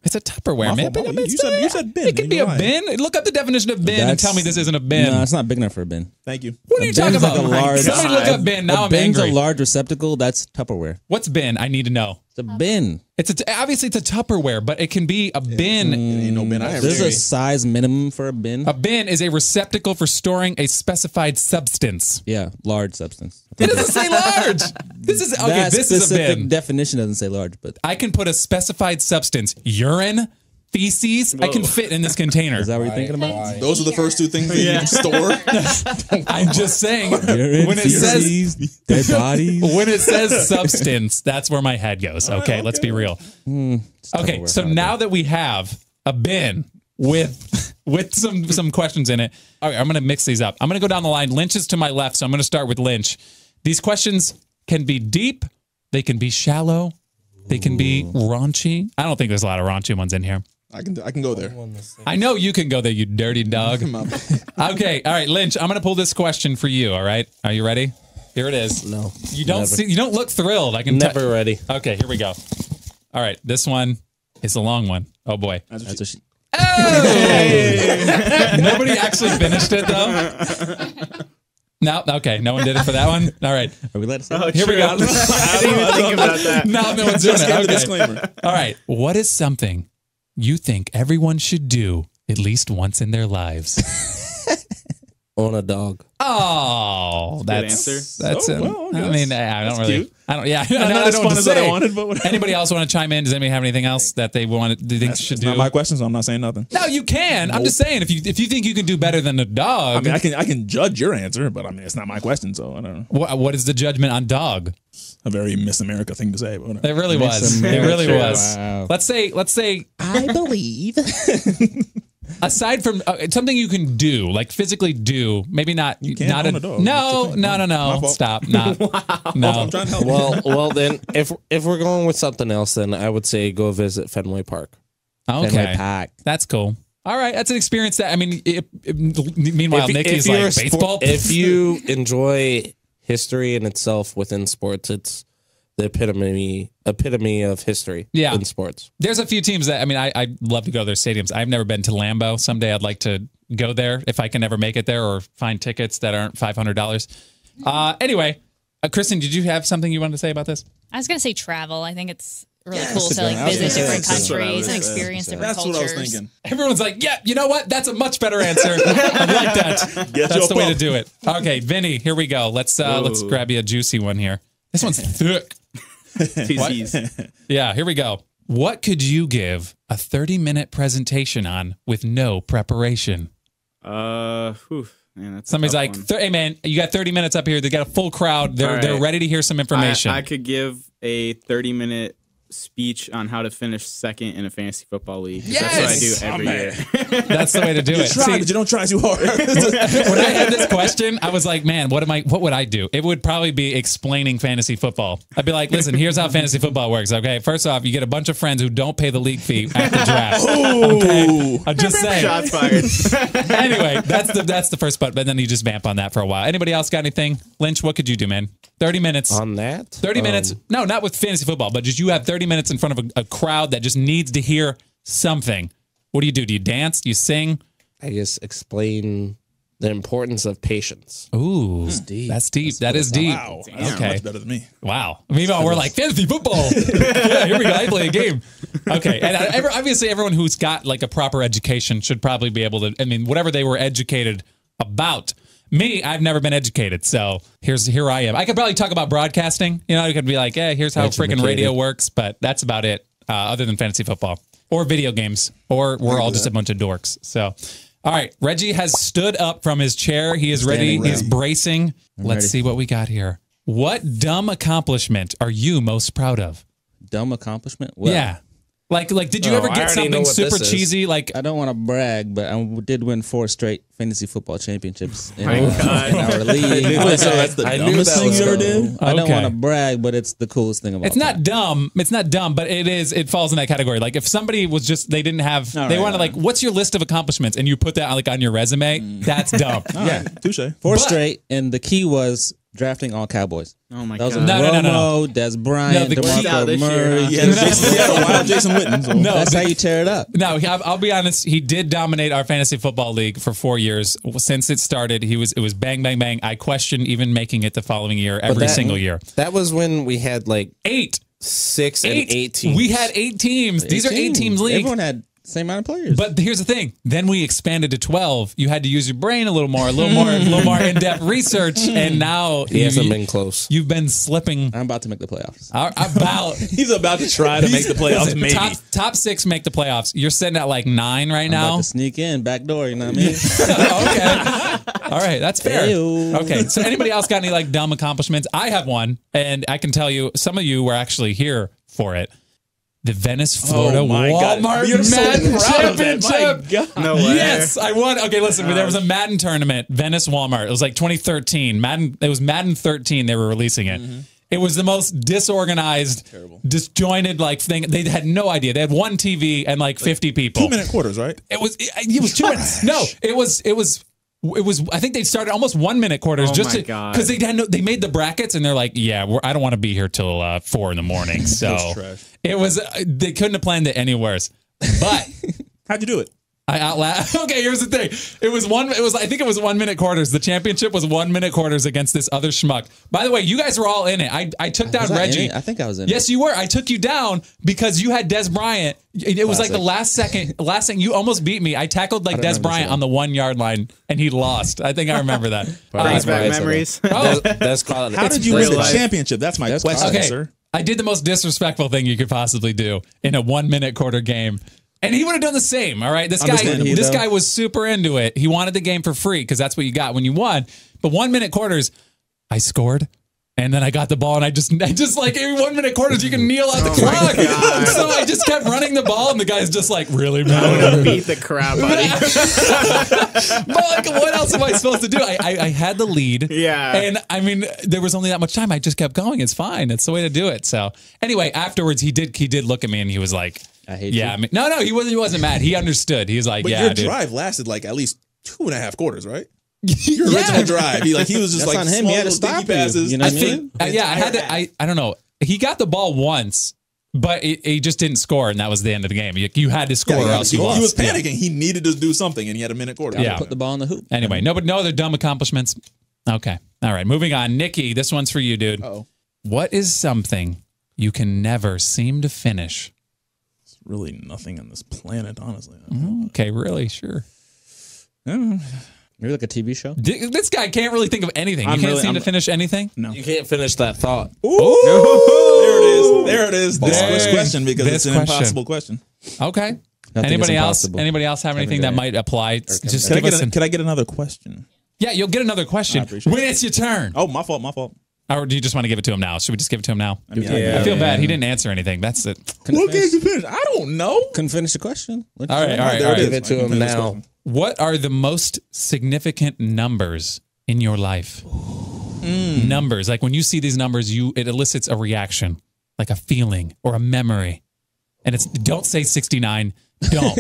it's a Tupperware, man. fault, But you said bin. It could be a bin. Look up the definition of bin and tell me this isn't a bin. No, it's not big enough for a bin. Thank you. What are you talking bin's like about? a large- Somebody look up bin. Now a I'm bin's angry. a large receptacle. That's Tupperware. What's bin? I need to know. It's a bin. Obviously it's a Tupperware, but it can be a bin. Ain't no bin. I ever There's seen. a size minimum for a bin. A bin is a receptacle for storing a specified substance. Yeah, large substance. It doesn't say large. This is okay. That This is a specific bin. definition doesn't say large, but I can put a specified substance, urine, feces. I can fit in this container. is that what you're thinking about? Those are the first two things that you can store. I'm just saying Urine, when it says feces, dead bodies. when it says substance, that's where my head goes. Okay, let's be real. Okay, Tupperware, so not a now that we have a bin with some questions in it, all right, I'm going to mix these up. I'm going to go down the line. Lynch is to my left, so I'm going to start with Lynch. These questions can be deep, they can be shallow, they can be raunchy. I don't think there's a lot of raunchy ones in here. I can go there. I know you can go there, you dirty dog. Okay, all right, Lynch, I'm going to pull this question for you, all right? Are you ready? Here it is. No. You don't never. you don't look thrilled. I can Never ready. Okay, here we go. All right, this one is a long one. Oh boy. That's That's what she, Nobody actually finished it though. No, okay, no one did it for that one. All right, are we let us? here we go. I didn't even think about that. No, no one's doing Just it. give the Okay. disclaimer. All right, what is something you think everyone should do at least once in their lives? Own a dog. Oh, that's answer. that's. Oh, well, okay, I mean, I don't that's really. cute. I don't. Yeah, Not I as don't know fun what as to what I say. wanted, but whatever. Anybody else want to chime in? Does anybody have anything else that they want? Do think should It's do? not my question, so I'm not saying nothing. No, you can. I'm just saying if you think you can do better than a dog. I mean, I can judge your answer, but I mean, it's not my question, so I don't know. what is the judgment on dog? A very Miss America thing to say, but whatever. It really Miss was. It America. really was. Wow. Let's say I believe. aside from something you can do, like physically do, maybe not. You can't not own a dog. No, That's the no, thing. no, My no. fault. Stop. Not. No. I'm trying to help. Well, then if we're going with something else, then I would say go visit Fenway Park. Okay. Fenway Park. That's cool. All right, that's an experience that I mean. Meanwhile, Niki's you're like a baseball. If you enjoy history in itself within sports, it's the epitome of history Yeah. in sports. There's a few teams that I mean, I love to go to their stadiums. I've never been to Lambeau. Someday I'd like to go there if I can ever make it there or find tickets that aren't $500. Anyway, Kristin, did you have something you wanted to say about this? I was gonna say travel. I think it's really cool that's to like I was visit gonna different say, that's what I countries was and saying. experience different That's what cultures. I was thinking. Everyone's like, yeah, you know what? That's a much better answer. I like that. Get That's your the way to pup. do it. Okay, Vinny, here we go. Let's grab you a juicy one here. This one's thick. Two C's. Yeah, here we go. What could you give a 30-minute presentation on with no preparation? Whew, man, that's a Somebody's tough like, one. hey man, you got 30 minutes up here. They got a full crowd. They're All right. they're ready to hear some information. I could give a 30-minute speech on how to finish second in a fantasy football league. 'Cause That's what I Yes! do every year. That's the way to do it. Try, See, but you don't try too hard. when I had this question, I was like, man, what would I do? It would probably be explaining fantasy football. I'd be like, listen, here's how fantasy football works. Okay, first off, you get a bunch of friends who don't pay the league fee at the draft. Okay, I'm just saying. Shots fired. Anyway, that's the first part, but then you just vamp on that for a while. Anybody else got anything? Lynch, what could you do, man? 30 minutes. On that, 30 minutes. No, not with fantasy football, but just you have 30 minutes in front of a crowd that just needs to hear something. What do? Do you dance? Do you sing? I guess explain the importance of patience. Ooh, that's deep. That is deep. Wow, that's Okay. much better than me. Wow. Meanwhile, we're like, fantasy football. Yeah, here we go. I play a game. Okay. And obviously, everyone who's got like a proper education should probably be able to, I mean, whatever they were educated about. Me, I've never been educated. So here I am. I could probably talk about broadcasting. You know, I could be like, hey, here's how freaking radio works. But that's about it, other than fantasy football or video games, or we're all just a bunch of dorks. So, all right. Regi has stood up from his chair. He is ready. Standing He's bracing. Let's ready. see what we got here. What dumb accomplishment are you most proud of? Dumb accomplishment? Well, Yeah. Like, did you Oh, ever I get already something know what super this is. cheesy? Like, I don't want to brag, but I did win 4 straight fantasy football championships in, My God. in our league. Wait, so that's the I knew dumbest that thing was you ever coming. did? I don't Okay. want to brag, but it's the coolest thing about it's not dumb. It's not dumb, but it falls in that category. Like, if somebody was just, they didn't have, All they right, wanted, all like, what's your list of accomplishments? And you put that like on your resume. That's dumb. Yeah, touche. 4 But- straight, and the key was drafting all Cowboys. Oh my That was god. No, no, no, no, Romo, Des Bryant, the key- Out DeMarco this year, Murray. huh? He had a wild Jason Witten. So. No, That's how you tear it up. No, I'll be honest. He did dominate our fantasy football league for 4 years. Since it started, it was bang, bang, bang. I question even making it the following year, every single year. That was when we had like 8. 6 and 8 teams. We had 8 teams. These are 8 teams league. Everyone had the same amount of players. But here's the thing. Then we expanded to 12. You had to use your brain a little more in-depth research, and now He hasn't been close. You've been slipping. I'm about to make the playoffs. About He's about to try to make the playoffs, listen, maybe. top 6 make the playoffs. You're sitting at like 9 right I'm now. about to sneak in back door. You know what I mean? Okay. All right, that's fair. Ew. Okay, so anybody else got any like dumb accomplishments? I have one, and I can tell you some of you were actually here for it. The Venice, Florida my God. Walmart You're so Madden proud of that. Championship. No way. Yes, I won. Okay, listen, there was a Madden tournament, Venice Walmart. It was like 2013. It was Madden 13. They were releasing it. It was the most disorganized, disjointed like thing. They had no idea. They had one TV and like 50 people. 2-minute quarters, right? It was 2 minutes. No, it was. I think they started almost 1 minute quarters Oh just my God. because they made the brackets and they're like, yeah, I don't want to be here till 4 a.m. So trash. it was. They couldn't have planned it any worse. But How'd you do it? I outlaughed. Okay, here's the thing. I think it was 1 minute quarters. The championship was 1 minute quarters against this other schmuck. By the way, you guys were all in it. I took down Was I in Regi. it? I think I was in Yes, you were. I took you down because you had Des Bryant. It was like the last second. You almost beat me. I tackled like Des Bryant on the 1 yard line and he lost. I think I remember that. Brings back memories. That's called. How did you win the championship? That's my question, Okay, sir. I did the most disrespectful thing you could possibly do in a 1 minute quarter game. And he would have done the same, all right? This guy was super into it. He wanted the game for free because that's what you got when you won. But 1 minute quarters, I scored. And then I got the ball, and I just like every 1 minute quarters, you can kneel out the clock. So I just kept running the ball, and the guy's just like, really, man? Beat the crap out of you. But like, what else am I supposed to do? I had the lead. Yeah. And I mean, there was only that much time. I just kept going. It's fine. It's the way to do it. So anyway, afterwards, he did look at me, and he was like, I hate yeah, you. I mean, no, he wasn't mad. He understood. He was like, But yeah, your dude. drive lasted like at least 2.5 quarters, right? Your Original drive. He was just That's like on him. small He had to little stop dinky you. passes. You know I what I think, mean? yeah, I had to. I don't know. He got the ball once, but he just didn't score, and that was the end of the game. You had to score, Yeah, or he, else you he lost. was panicking. He needed to do something, and he had a minute quarter. Yeah. Put the ball in the hoop. Anyway, no other dumb accomplishments. Okay, all right. Moving on, Niki. This one's for you, dude. Uh-oh. What is something you can never seem to finish? It's really nothing on this planet, honestly. Okay, really? Sure. Maybe like a TV show. This guy can't really think of anything. You I'm can't really- seem I'm- to finish anything. No. You can't finish that thought. There it is. This Dang. question because This it's an question. impossible question. Okay. Nothing Anybody is else? impossible. Anybody else have anything that might apply? Just Can I, give us can I get another question? Yeah, you'll get another question appreciate when it's your turn. Oh, my fault. Or do you just want to give it to him now? Should we just give it to him now? I mean, I feel bad. He didn't answer anything. That's it. What game you finish? I don't know. Couldn't finish the question. All right. There it is. Give it to I can him finish this now. question. What are the most significant numbers in your life? Numbers. Like when you see these numbers, it elicits a reaction, like a feeling or a memory. And don't say 69. Don't.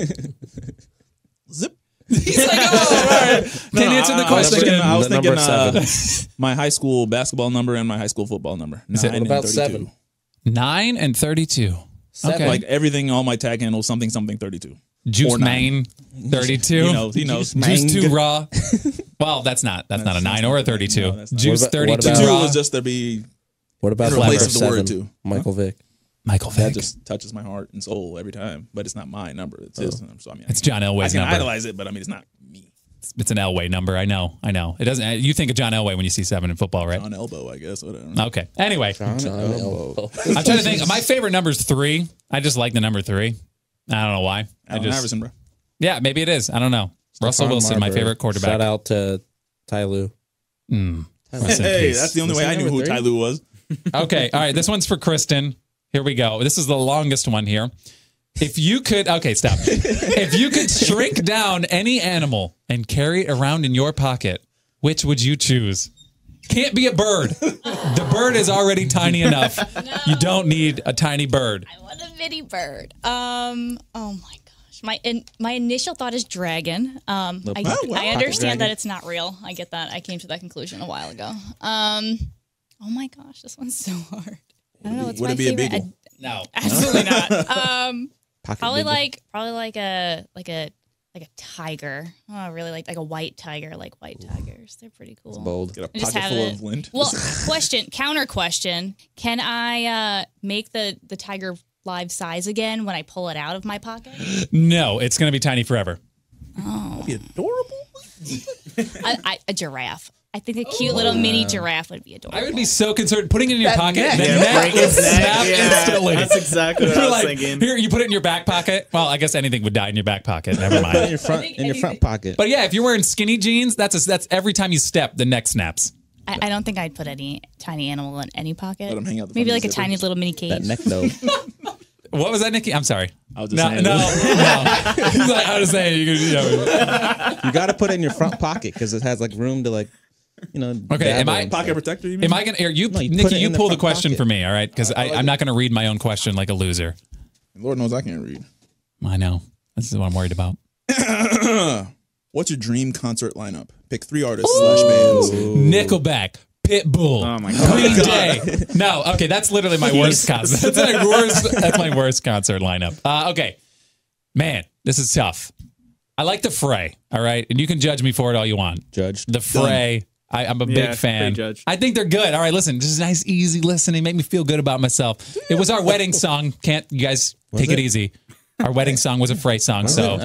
Zip. He's like, oh, all right. Can't answer the question. I was The thinking number 7. my high school basketball number and my high school football number. Is it- 9 What about and 7? 9 and 32. Okay. Like everything, all my tag handles, something 32. Juice or 9. Main, 32. He knows. Juice 2 raw. Well, that's not a 9 or a 32. No, that's not. Juice What about- 32 what Two raw. was just to be What about in the place number of the word 7? too. Michael Vick. Michael That Vick. just touches my heart and soul every time, but it's not my number. It's his. So I mean, It's John I Elway's can number. idolize it, but I mean, it's not me. It's an Elway number. I know. It doesn't. You think of John Elway when you see 7 in football, right? On elbow, I guess. Whatever. Okay. Anyway, John Elbow. I'm trying to think. My favorite number is 3. I just like the number 3. I don't know why. Allen Iverson, bro. Yeah, maybe it is. I don't know. Russell Wilson, my Marbury. favorite quarterback. Shout out to Ty Lue. Rest in Hey, peace. that's the only Was way he I knew number who 3? Ty Lue was. Okay. All right. This one's for Kristin. Here we go. This is the longest one here. If you could, okay, stop. If you could shrink down any animal and carry it around in your pocket, which would you choose? Can't be a bird. The bird is already tiny enough. No. You don't need a tiny bird. I want a mini bird. Oh my gosh. My initial thought is dragon. I understand that it's not real. I get that. I came to that conclusion a while ago. Oh my gosh, this one's so hard. I don't know. What's Would my it be a favorite? beagle? No. Absolutely not. Probably beagle. like a tiger. Oh, I really like a white tiger. Like white tigers. They're pretty cool. Bold. Got a Just pocket have full it. of lint. Well, counter question. Can I make the tiger live size again when I pull it out of my pocket? No, it's going to be tiny forever. Oh. Be adorable. A giraffe. I think a cute little mini giraffe would be adorable. I would be so concerned putting it in your pocket. neck. The Yeah, neck break would its neck. snap Yeah, instantly. that's exactly what I You're was like, thinking. Here, you put it in your back pocket. Well, I guess anything would die in your back pocket. Never In mind. your front pocket. But yeah, if you're wearing skinny jeans, that's every time you step, the neck snaps. I don't think I'd put any tiny animal in any pocket. Let 'em hang out the Maybe front like a of the tiny zippers. little mini cage. That neck though. What was that, Nikki? I'm sorry. I was just No. saying. He's like, I was saying, you know. You got to put it in your front pocket because it has like room to like, Okay, am dabble I- and Pocket stuff. protector, you mean? Am I gonna? You, No, you put Nikki, it you in the pull the front question pocket. for me, all right? Because I'm not gonna read my own question like a loser. Lord knows I can't read. I know. This is what I'm worried about. What's your dream concert lineup? Pick 3 artists / bands. Nickelback, Pitbull, Oh my God. Green Day. No, okay, that's literally my worst concert. That's my worst concert lineup. Okay, man, this is tough. I like the Fray, all right, and you can judge me for it all you want. Judge. The Fray, I'm a Yeah, big fan. prejudged. I think they're good. All right, listen, this is nice, easy listening. Make me feel good about myself. It was our wedding song. Can't you guys take it easy? Our wedding song was a Fray song, so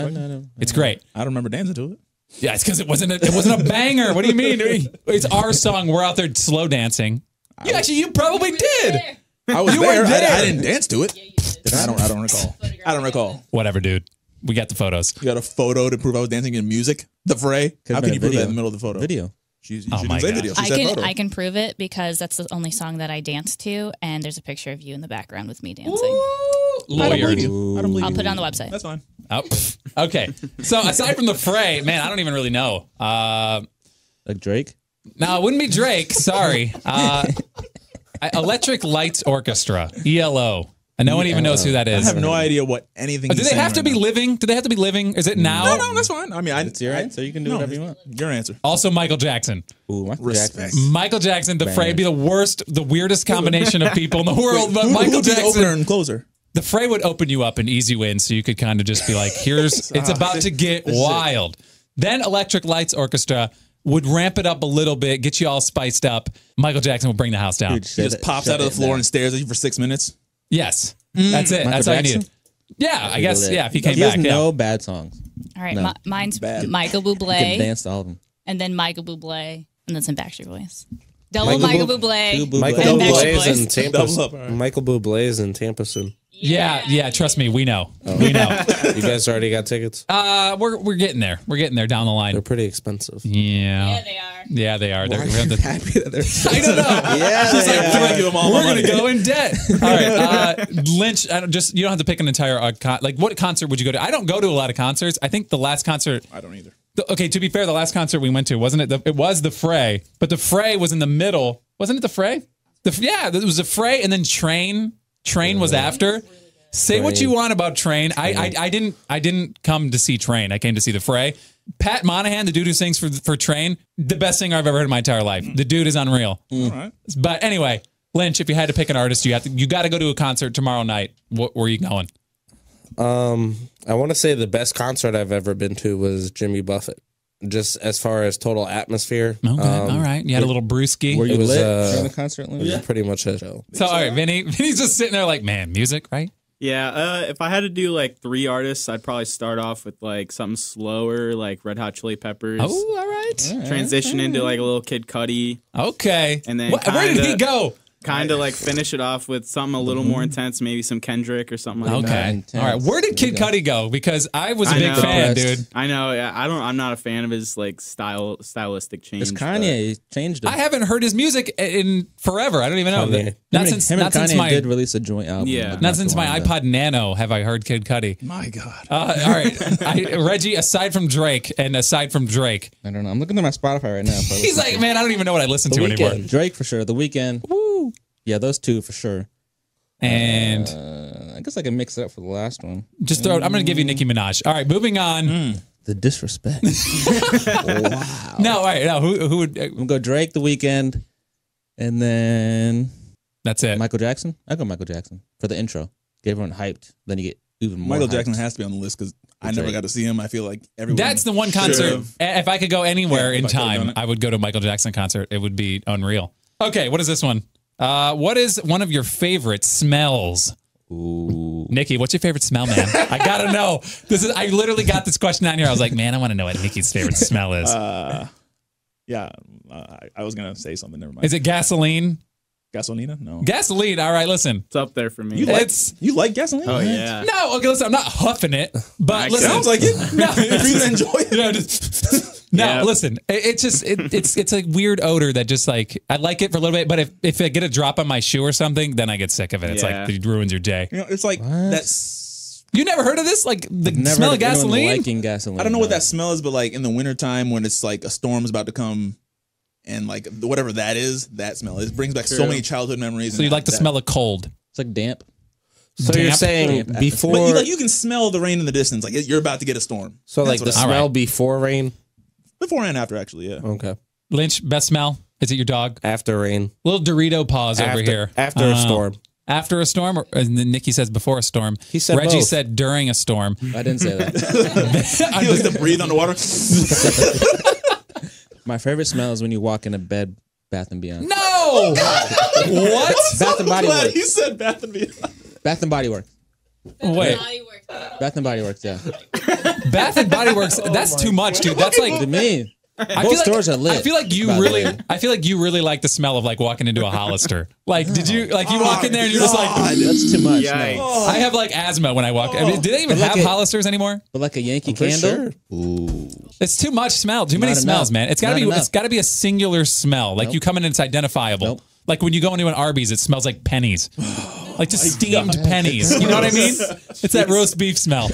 it's great. I don't remember dancing to it. Yeah, it's because it wasn't a banger. What do you mean? It's our song. We're out there slow dancing. You probably did. I was You were there. there. I didn't dance to it. I don't recall. I don't recall. Whatever, dude. We got the photos. You got a photo to prove I was dancing in music? The Fray? How can you prove that in the middle of the photo? Video. She Oh didn't my say God. video. She said photo. I can prove it because that's the only song that I dance to, and there's a picture of you in the background with me dancing. I don't believe Lawyered. you. I don't believe I'll you. put it on the website. That's fine. Oh, okay. So aside from the Fray, man, I don't even really know. Like Drake. No, it wouldn't be Drake. Sorry. Electric Lights Orchestra, ELO. And no one even knows who that I is. have no idea what anything. Do he's they saying have to right be now. living? Do they have to be living? Is it now? No, that's fine. I mean, It's your answer. You can do whatever you want. Your answer. Also, Michael Jackson. Ooh, Michael Respect. Jackson. Michael Jackson, the Fray, be the worst, the weirdest combination of people in the world. But Who Michael would be the opener Jackson, and closer? the Fray would open you up and ease you in, so you could kind of just be like, "Here's, it's about to get wild." Then Electric Lights Orchestra would ramp it up a little bit, get you all spiced up. Michael Jackson would bring the house down. Dude, He just pops out of the floor and stares at you for 6 minutes. Yes, that's it. Michael That's all you Jackson? need. Yeah, I guess. Yeah, if he came He has back. Yeah. no bad songs. All right, No. mine's Bad. Michael You can Bublé, dance to all of them. and then Michael Bublé, and then some Backstreet Boys. Double Michael Bublé. Two Bublé. Michael And Bublé Backstreet is in Boys. Tampa. Double up, all right. Michael Bublé is in Tampa soon. Yeah. Trust me, we know. We know. You guys already got tickets? We're getting there. We're getting there down the line. They're pretty expensive. Yeah, they are. Yeah, they are. They're, Why we have are you the- happy that they're I don't know. Yeah, Just like, I wanna give them all my we're money. gonna go in debt. All right, Lynch. I don't, just you don't have to pick an entire like what concert would you go to? I don't go to a lot of concerts. I think the last concert. I don't either. Okay, to be fair, the last concert we went to wasn't it? It was the Fray, but the Fray was in the middle. Wasn't it the Fray? Yeah, it was the Fray, and then Train. Train was after. Say what you want about Train. I didn't come to see Train. I came to see the Fray. Pat Monahan, the dude who sings for Train, the best singer I've ever heard in my entire life. The dude is unreal. All right. But anyway, Lynch, if you had to pick an artist, you got to go to a concert tomorrow night. Where are you going? I want to say the best concert I've ever been to was Jimmy Buffett. Just as far as total atmosphere. Okay, all right. You had a little brewski. Were you It was, lit during the concert? It was pretty much a show. So all right, Vinny's just sitting there like, man, music, right? Yeah, if I had to do like 3 artists, I'd probably start off with like something slower, like Red Hot Chili Peppers. Oh, all right. Transition into like a little Kid Cudi. Okay. And then Where did he kinda- go? kind of like finish it off with something a little more intense, maybe some Kendrick or something like that. Okay. All right. Where did Kid Cudi go? Because I was a big fan, dude. I know. Yeah, I'm not a fan of his like stylistic change. It's Kanye changed it. I haven't heard his music in forever. I don't even know. Not since Kanye did release a joint album. Yeah. Not since my iPod Nano have I heard Kid Cudi. My God. All right. Reggie, aside from Drake, I don't know. I'm looking at my Spotify right now. He's like, man, I don't even know what I listen to anymore. Drake for sure. The Weeknd. Woo. Yeah, those two for sure. And I guess I can mix it up for the last one. Just throw it. I'm going to give you Nicki Minaj. All right, moving on. The disrespect. Wow. No, all right. No, who would? I'm gonna go Drake, The Weeknd, and then That's it. Michael Jackson. I go Michael Jackson for the intro. Get everyone hyped. Then you get even more. Michael hyped. Jackson has to be on the list because I never got to see him. I feel like everyone. That's the one concert. If I could go anywhere in if I could've done time, it. I would go to a Michael Jackson concert. It would be unreal. Okay, what is this one? What is one of your favorite smells? Ooh. Nikki, what's your favorite smell, man? I gotta know. I literally got this question on here. I was like, man, I want to know what Nikki's favorite smell is. Yeah, I was gonna say something. Never mind. Is it gasoline? Gasolina? No. Gasoline. All right, listen. It's up there for me. You like gasoline? Oh yeah. No, okay, listen. I'm not huffing it, but listen. Sounds like it. No, If you enjoy it. No, just, no, Yeah. listen. It's just it's a weird odor that just like I like it for a little bit, but if I get a drop on my shoe or something, then I get sick of it. It's Yeah. like it ruins your day. You know, it's like that's. You never heard of this? Like the Never smell heard of anyone gasoline? liking gasoline. I don't know what that smell is, but like in the wintertime when it's like a storm's about to come, and like whatever that is, that smell it brings back so True. many childhood memories. So you like the smell of cold? It's like damp. So you're Damp. saying Damp. before, But you can smell the rain in the distance. Like you're about to get a storm. so like That's the what I- smell Alright. before rain. Before and after, actually, yeah. Okay, Lynch, best smell? Is it your dog? after rain, Little Dorito pause over here. after a storm. After a storm, or and then Nikki says before a storm. He said Reggie both. said during a storm. I didn't say that. You like to breathe underwater. My favorite smell is when you walk in a bed, Bath and Beyond. No! What? Bath and Body Glad Works. he said Bath and Beyond. Bath and Body Works. Wait, Bath and Body Works. Yeah. Bath and Body Works. That's too much, dude. That's like To me, I both stores are lit. I feel like you by the really. way. I feel like you really like the smell of like walking into a Hollister. Like, did you like you walk in there and you're just like, That's too much. Yikes. No. I have like asthma when I walk. I mean, do they even But like have it- Hollisters anymore? But like a Yankee For candle. sure. Ooh. It's too much smell. Too many Not smells, enough. man. It's gotta Not be. enough. It's gotta be a singular smell. Like Nope. you come in and it's identifiable. Nope. Like when you go into an Arby's, it smells like pennies, like just steamed pennies. You know what I mean? It's that roast beef smell.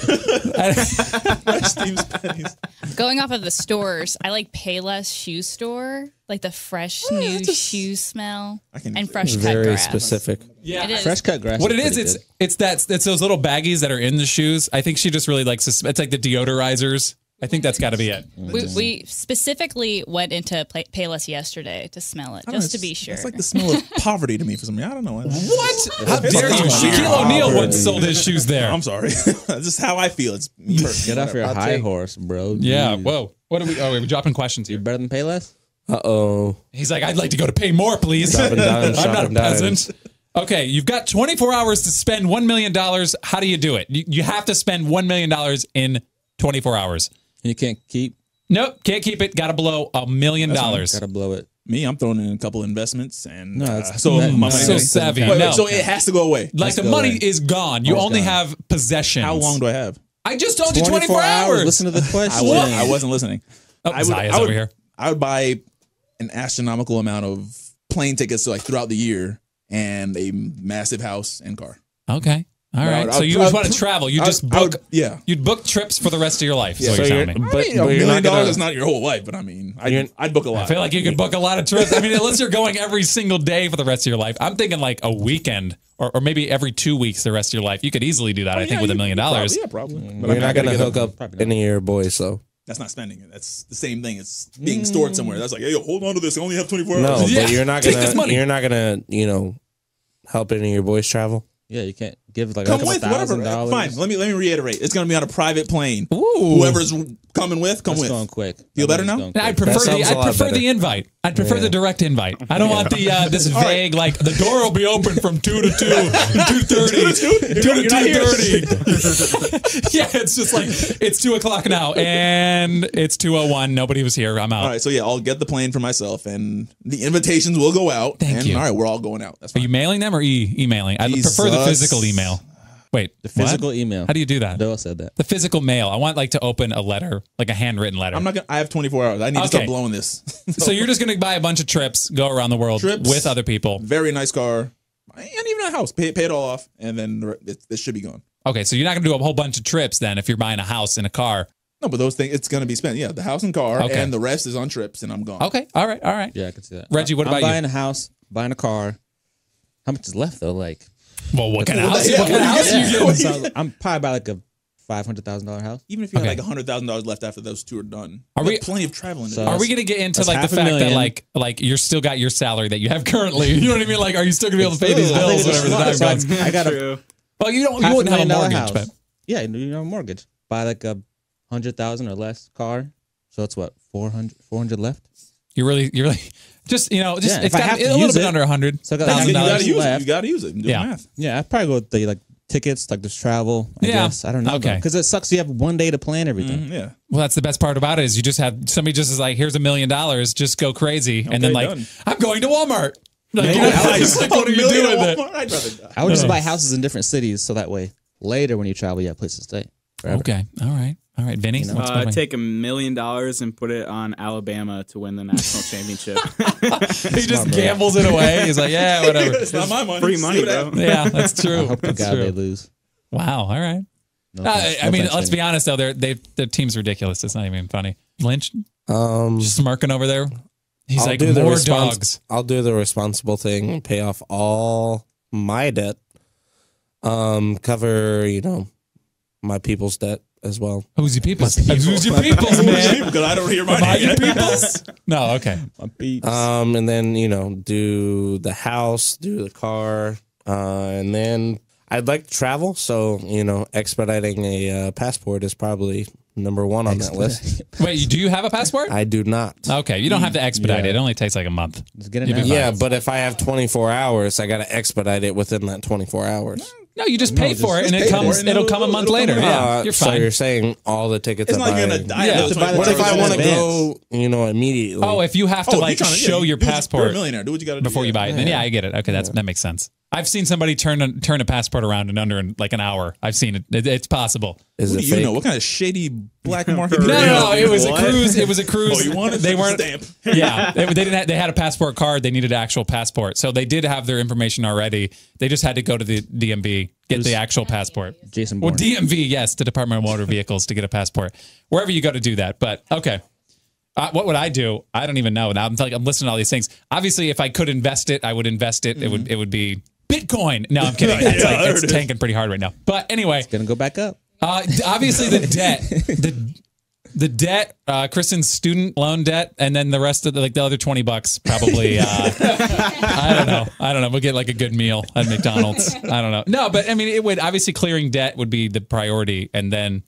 Steve's pennies. Going off of the stores, I like Payless Shoe Store, like the fresh new shoe smell I can- and fresh cut Very grass. specific. Yeah. It is. Fresh cut grass. What it is, pretty it's those little baggies that are in the shoes. I think she just really likes this. It's like the deodorizers. I think that's got to be it. We specifically went into Payless yesterday to smell it, just to be sure. It's like the smell of poverty to me for some reason. I don't know. What? How dare you? Shaquille O'Neal once sold his shoes there. I'm sorry. That's just how I feel. It's me personally. Get off your I'll high take- horse, bro. Yeah. Jeez. Whoa. What are we? Oh, we're dropping questions here. You're better than Payless? Uh-oh. He's like, I'd like to go to pay more, please. Dropping dimes, I'm not a dropping dimes. peasant. Okay, you've got 24 hours to spend $1 million. How do you do it? You have to spend $1 million in 24 hours. And you can't keep. Nope, can't keep it. Got to blow $1 million. Gotta blow it. Me, I'm throwing in a couple investments, and No, it's so not- my money. So savvy. Wait, No. so it has to go away. Like the go money away. is gone. You Oh, it's only gone. have possessions. How long do I have? I just told you 24 hours. Listen to the question. I wasn't listening. Oh, Zaya's over here. I would buy an astronomical amount of plane tickets like throughout the year and a massive house and car. Okay. All right. I So would- you I just would- want to travel. You I just would- I would- book. yeah. You'd book trips for the rest of your life. Is what So you're you're, telling me. but, I mean, but $1 you're million not gonna. is not your whole life, but I mean, You're- I'd book a lot. I feel like you could book a lot of trips. I mean, unless you're going every single day for the rest of your life. I'm thinking like a weekend or maybe every 2 weeks the rest of your life. You could easily do that, I think, with $1 million. Yeah, probably. But I You're mean, I not gotta gonna get hook up probably not. any of your boys, so That's not spending it. That's the same thing. It's being stored somewhere. That's like, hey, yo, hold on to this. I only have 24 hours. no. Yeah, But you're not take this money. gonna. You're not gonna. Help any of your boys travel. Yeah, you can't give like Come a with whatever. $1,000. Fine. Let me reiterate. It's gonna be on a private plane. Ooh. Whoever's coming with, come It's with. going quick. Feel better Everybody's now? going And I quick. prefer That sounds a lot the better. invite. I'd prefer the direct invite. I don't want the this vague like the door will be open from 2 to 2, 2:30, 2 to 2:30. Yeah, it's just like it's 2 o'clock now and it's 2:01. Nobody was here. I'm out. All right, so yeah, I'll get the plane for myself, and the invitations will go out. Thank you. All right, we're all going out. That's Are fine. you mailing them or emailing? I prefer the physical email. Wait, The physical email. How do you do that? Doyle said that. The physical mail. I want like to open a letter, like a handwritten letter. I'm not gonna. I have 24 hours. I need to stop blowing this. So you're just gonna buy a bunch of trips, go around the world with other people. Very nice car, and even a house. Pay it all off, and then this should be gone. Okay, so you're not gonna do a whole bunch of trips then if you're buying a house and a car. No, but those things it's gonna be spent. Yeah, the house and car, and the rest is on trips, and I'm gone. Okay, all right. Yeah, I can see that. Reggie, what about you? I'm buying a house, buying a car. How much is left though? Like, well, what kind of house? What kind of house are you getting? So I'm probably about like a $500,000 house. Even if you had like $100,000 left after those two are done, are we plenty of traveling? So are we gonna get into like the fact that like you're still got your salary that you have currently? You know what I mean? Like, are you still gonna be able to pay these bills? Whatever the time goes. I got a well, you wouldn't have a mortgage, house. but yeah, you know, a mortgage. Buy like a 100,000 or less car. So it's what 400 left. You're really just it's got a little bit under 100. So you gotta use it. You gotta use it. Do math. Yeah, I'd probably go with the like tickets, like this travel. I guess. I don't know. Okay. Because it sucks. You have one day to plan everything. Yeah. Well, that's the best part about it is you just have somebody just is like, here's $1 million, just go crazy, and then like done. I'm going to Walmart. Like, Like, what are you doing with it? I'd rather die. I would just buy houses in different cities, so that way later when you travel, you have places to stay. Forever. Okay, all right, Vinny. You know? What's going on? Take $1 million and put it on Alabama to win the national championship. He just gambles it away. He's like, yeah, whatever. It's not my money. Free money, bro. Yeah, that's true. I hope to That's God true. they lose. Wow. All right. No offense- I no mean, offense, let's Vinny. be honest though. Their team's ridiculous. It's not even funny. Lynch Just smirking over there. He's I'll like, do the more respons- dogs. I'll do the responsible thing and pay off all my debt. Cover, my people's debt as well. Who's your people's? Who's your people's, man? Because I don't hear my Am I name. your people's? No. Okay. My peeps. And then, do the house, do the car, and then I'd like to travel. So, expediting a passport is probably number one on that list. Wait, do you have a passport? I do not. Okay, you don't have to expedite Yeah. it. It only takes like a month. Just get it You'd be now. fine. Yeah, but if I have 24 hours, I got to expedite it within that 24 hours. No, you just pay for it, and it pay for comes. it, and It'll come a month it'll later. come Yeah, you're So fine. you're saying all the tickets It's I not like buy. you're gonna die. Yeah. Those Buy the What if I tickets want in to advance. go, immediately? Oh, if you have to if like you're trying to- show your you're a passport millionaire. Do what you got to do before you buy it, then yeah, I get it. Okay, that makes sense. I've seen somebody turn a passport around in under like an hour. I've seen it. It's possible. Is What it do you fake? know? What kind of shady black market? No, it was a cruise. It was a cruise. Oh, you wanted they the weren't. stamp. Yeah, they didn't. They had a passport card. They needed an actual passport, so they did have their information already. They just had to go to the DMV, get the actual passport. Jason Well, Bourne. DMV, yes, the Department of Motor Vehicles to get a passport. Wherever you go to do that, but okay. What would I do? I don't even know. Now I'm listening to all these things. Obviously, if I could invest it, I would invest it. It would be Bitcoin. No, I'm kidding. It's tanking pretty hard right now. But anyway, Gonna go back up. obviously the debt, the debt, Kristin's student loan debt, and then the rest of the other $20 probably. I don't know. We'll get like a good meal at McDonald's. I don't know. No, but I mean, it would obviously clearing debt would be the priority, and then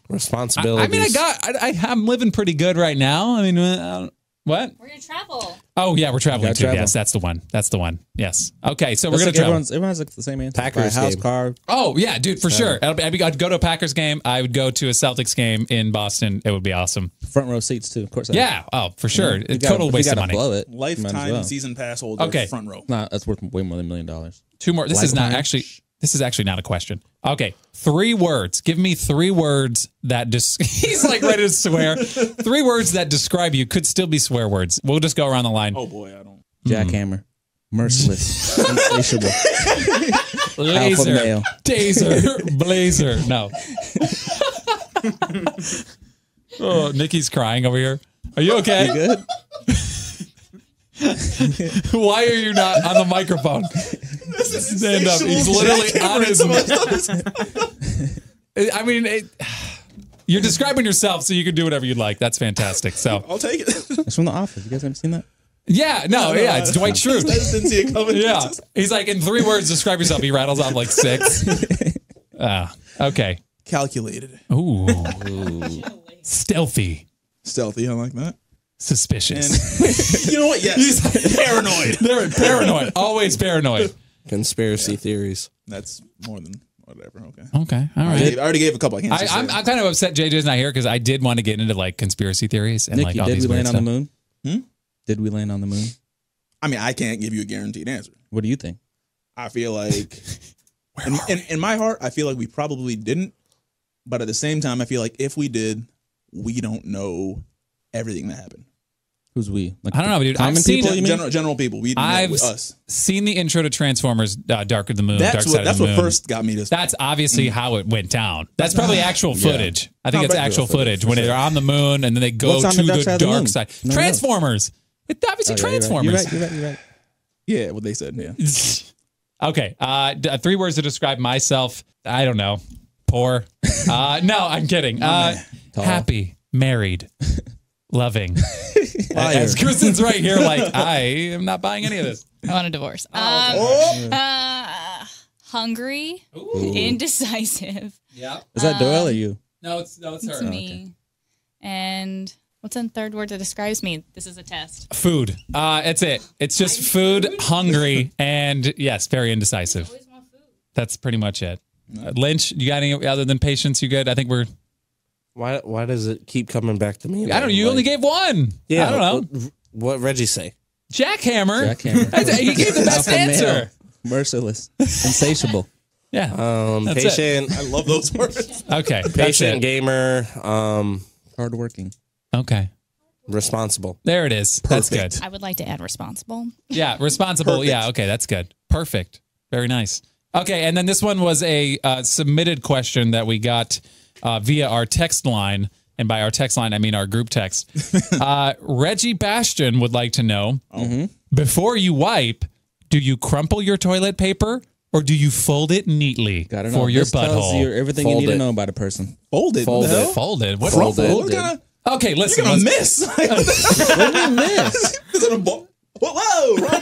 Responsibilities. I'm living pretty good right now. I mean, what? We're gonna travel. Oh yeah, we're traveling gotta too. travel. Yes, that's the one. That's the one. Yes. Okay, so we're That's gonna like travel. everyone's like the same answer. Packers Buy a house, game. car. Oh yeah, dude, for sure. I'd go to a Packers game. I would go to a Celtics game in Boston. It would be awesome. Front row seats too, of course. Yeah. Oh, for sure. You It's gotta- total if you waste of gotta money. Blow it. might as Lifetime well. season pass holder. Okay. Front row. Nah, that's worth way more than $1 million. Two more. This is not Lifetime. actually. This is actually not a question. Okay, 3 words. Give me 3 words that he's like ready to swear. 3 words that describe you. Could still be swear words. We'll just go around the line. Oh boy, I don't. Jackhammer, merciless, insatiable, alpha Laser, male. taser, blazer. No. Oh, Nikki's crying over here. Are you okay? You good? Why are you not on the microphone? Stand up. He's literally on his. I mean, you're describing yourself, so you can do whatever you'd like. That's fantastic. So, I'll take it. It's from The Office. You guys haven't seen that? yeah, yeah, it's Dwight I Schrute. just didn't see it coming. Yeah, he's like in 3 words, describe yourself. He rattles off like 6. Okay. Calculated. Ooh, stealthy. Stealthy. I like that. Suspicious. And you know what? Yes. Paranoid. They're paranoid. Always paranoid. Conspiracy theories. That's more than whatever. Okay. Okay. All right. I already gave a couple of hints. I'm kind of upset JJ's not here because I did want to get into like conspiracy theories and Niki, like all did these we weird land on stuff. the moon? Did we land on the moon? I mean, I can't give you a guaranteed answer. What do you think? I feel like, in my heart, I feel like we probably didn't. But at the same time, I feel like if we did, we don't know everything that happened. Who's we? Like I don't know, dude. common I've seen people, you mean? General people. We I've us. seen the intro to Transformers: Dark of the Moon. Dark That's Side what of the Moon. first got me to. That's obviously how it went down. That's probably actual footage. I think No, it's but- actual footage when they're on the moon and then they go What's on to the dark the side of the dark moon? side. No, no. Transformers. It's obviously Transformers. You're right. Yeah, what they said. Yeah. Okay. 3 words to describe myself. I don't know. Poor. No, I'm kidding. Happy, married, loving. As Kristen's right here, like, I am not buying any of this. I want a divorce. Hungry, indecisive. Yeah. Is that Doyle or you? No, it's her. It's me. And what's the third word that describes me? This is a test. Food. It's it. It's just food, hungry, and yes, very indecisive. That's pretty much it. Lynch, you got any other than patience? You good? I think we're. Why does it keep coming back to me? I don't know. You only gave one. Yeah, I don't know. What Regi say? Jackhammer. Jackhammer. He gave the best Alpha answer. male. Merciless. Insatiable. Yeah. That's Patient. I love those words. Okay. That's Patient it. gamer. Hardworking. Okay. Responsible. There it is. That's Perfect. good. I would like to add responsible. Yeah. Responsible. Perfect. Yeah. Okay. That's good. Perfect. Very nice. Okay. And then this one was a submitted question that we got via our text line. And by our text line, I mean our group text. Regi Bastien would like to know, before you wipe, do you crumple your toilet paper or do you fold it neatly Gotta know. for your This tells butthole? you everything you Fold need to it. know about a person. Folded. Fold What the it. hell? Folded. What? Folded. What kind of? Okay, listen. You're gonna let's- miss. What do you miss? Is it a ball? Whoa! Wrong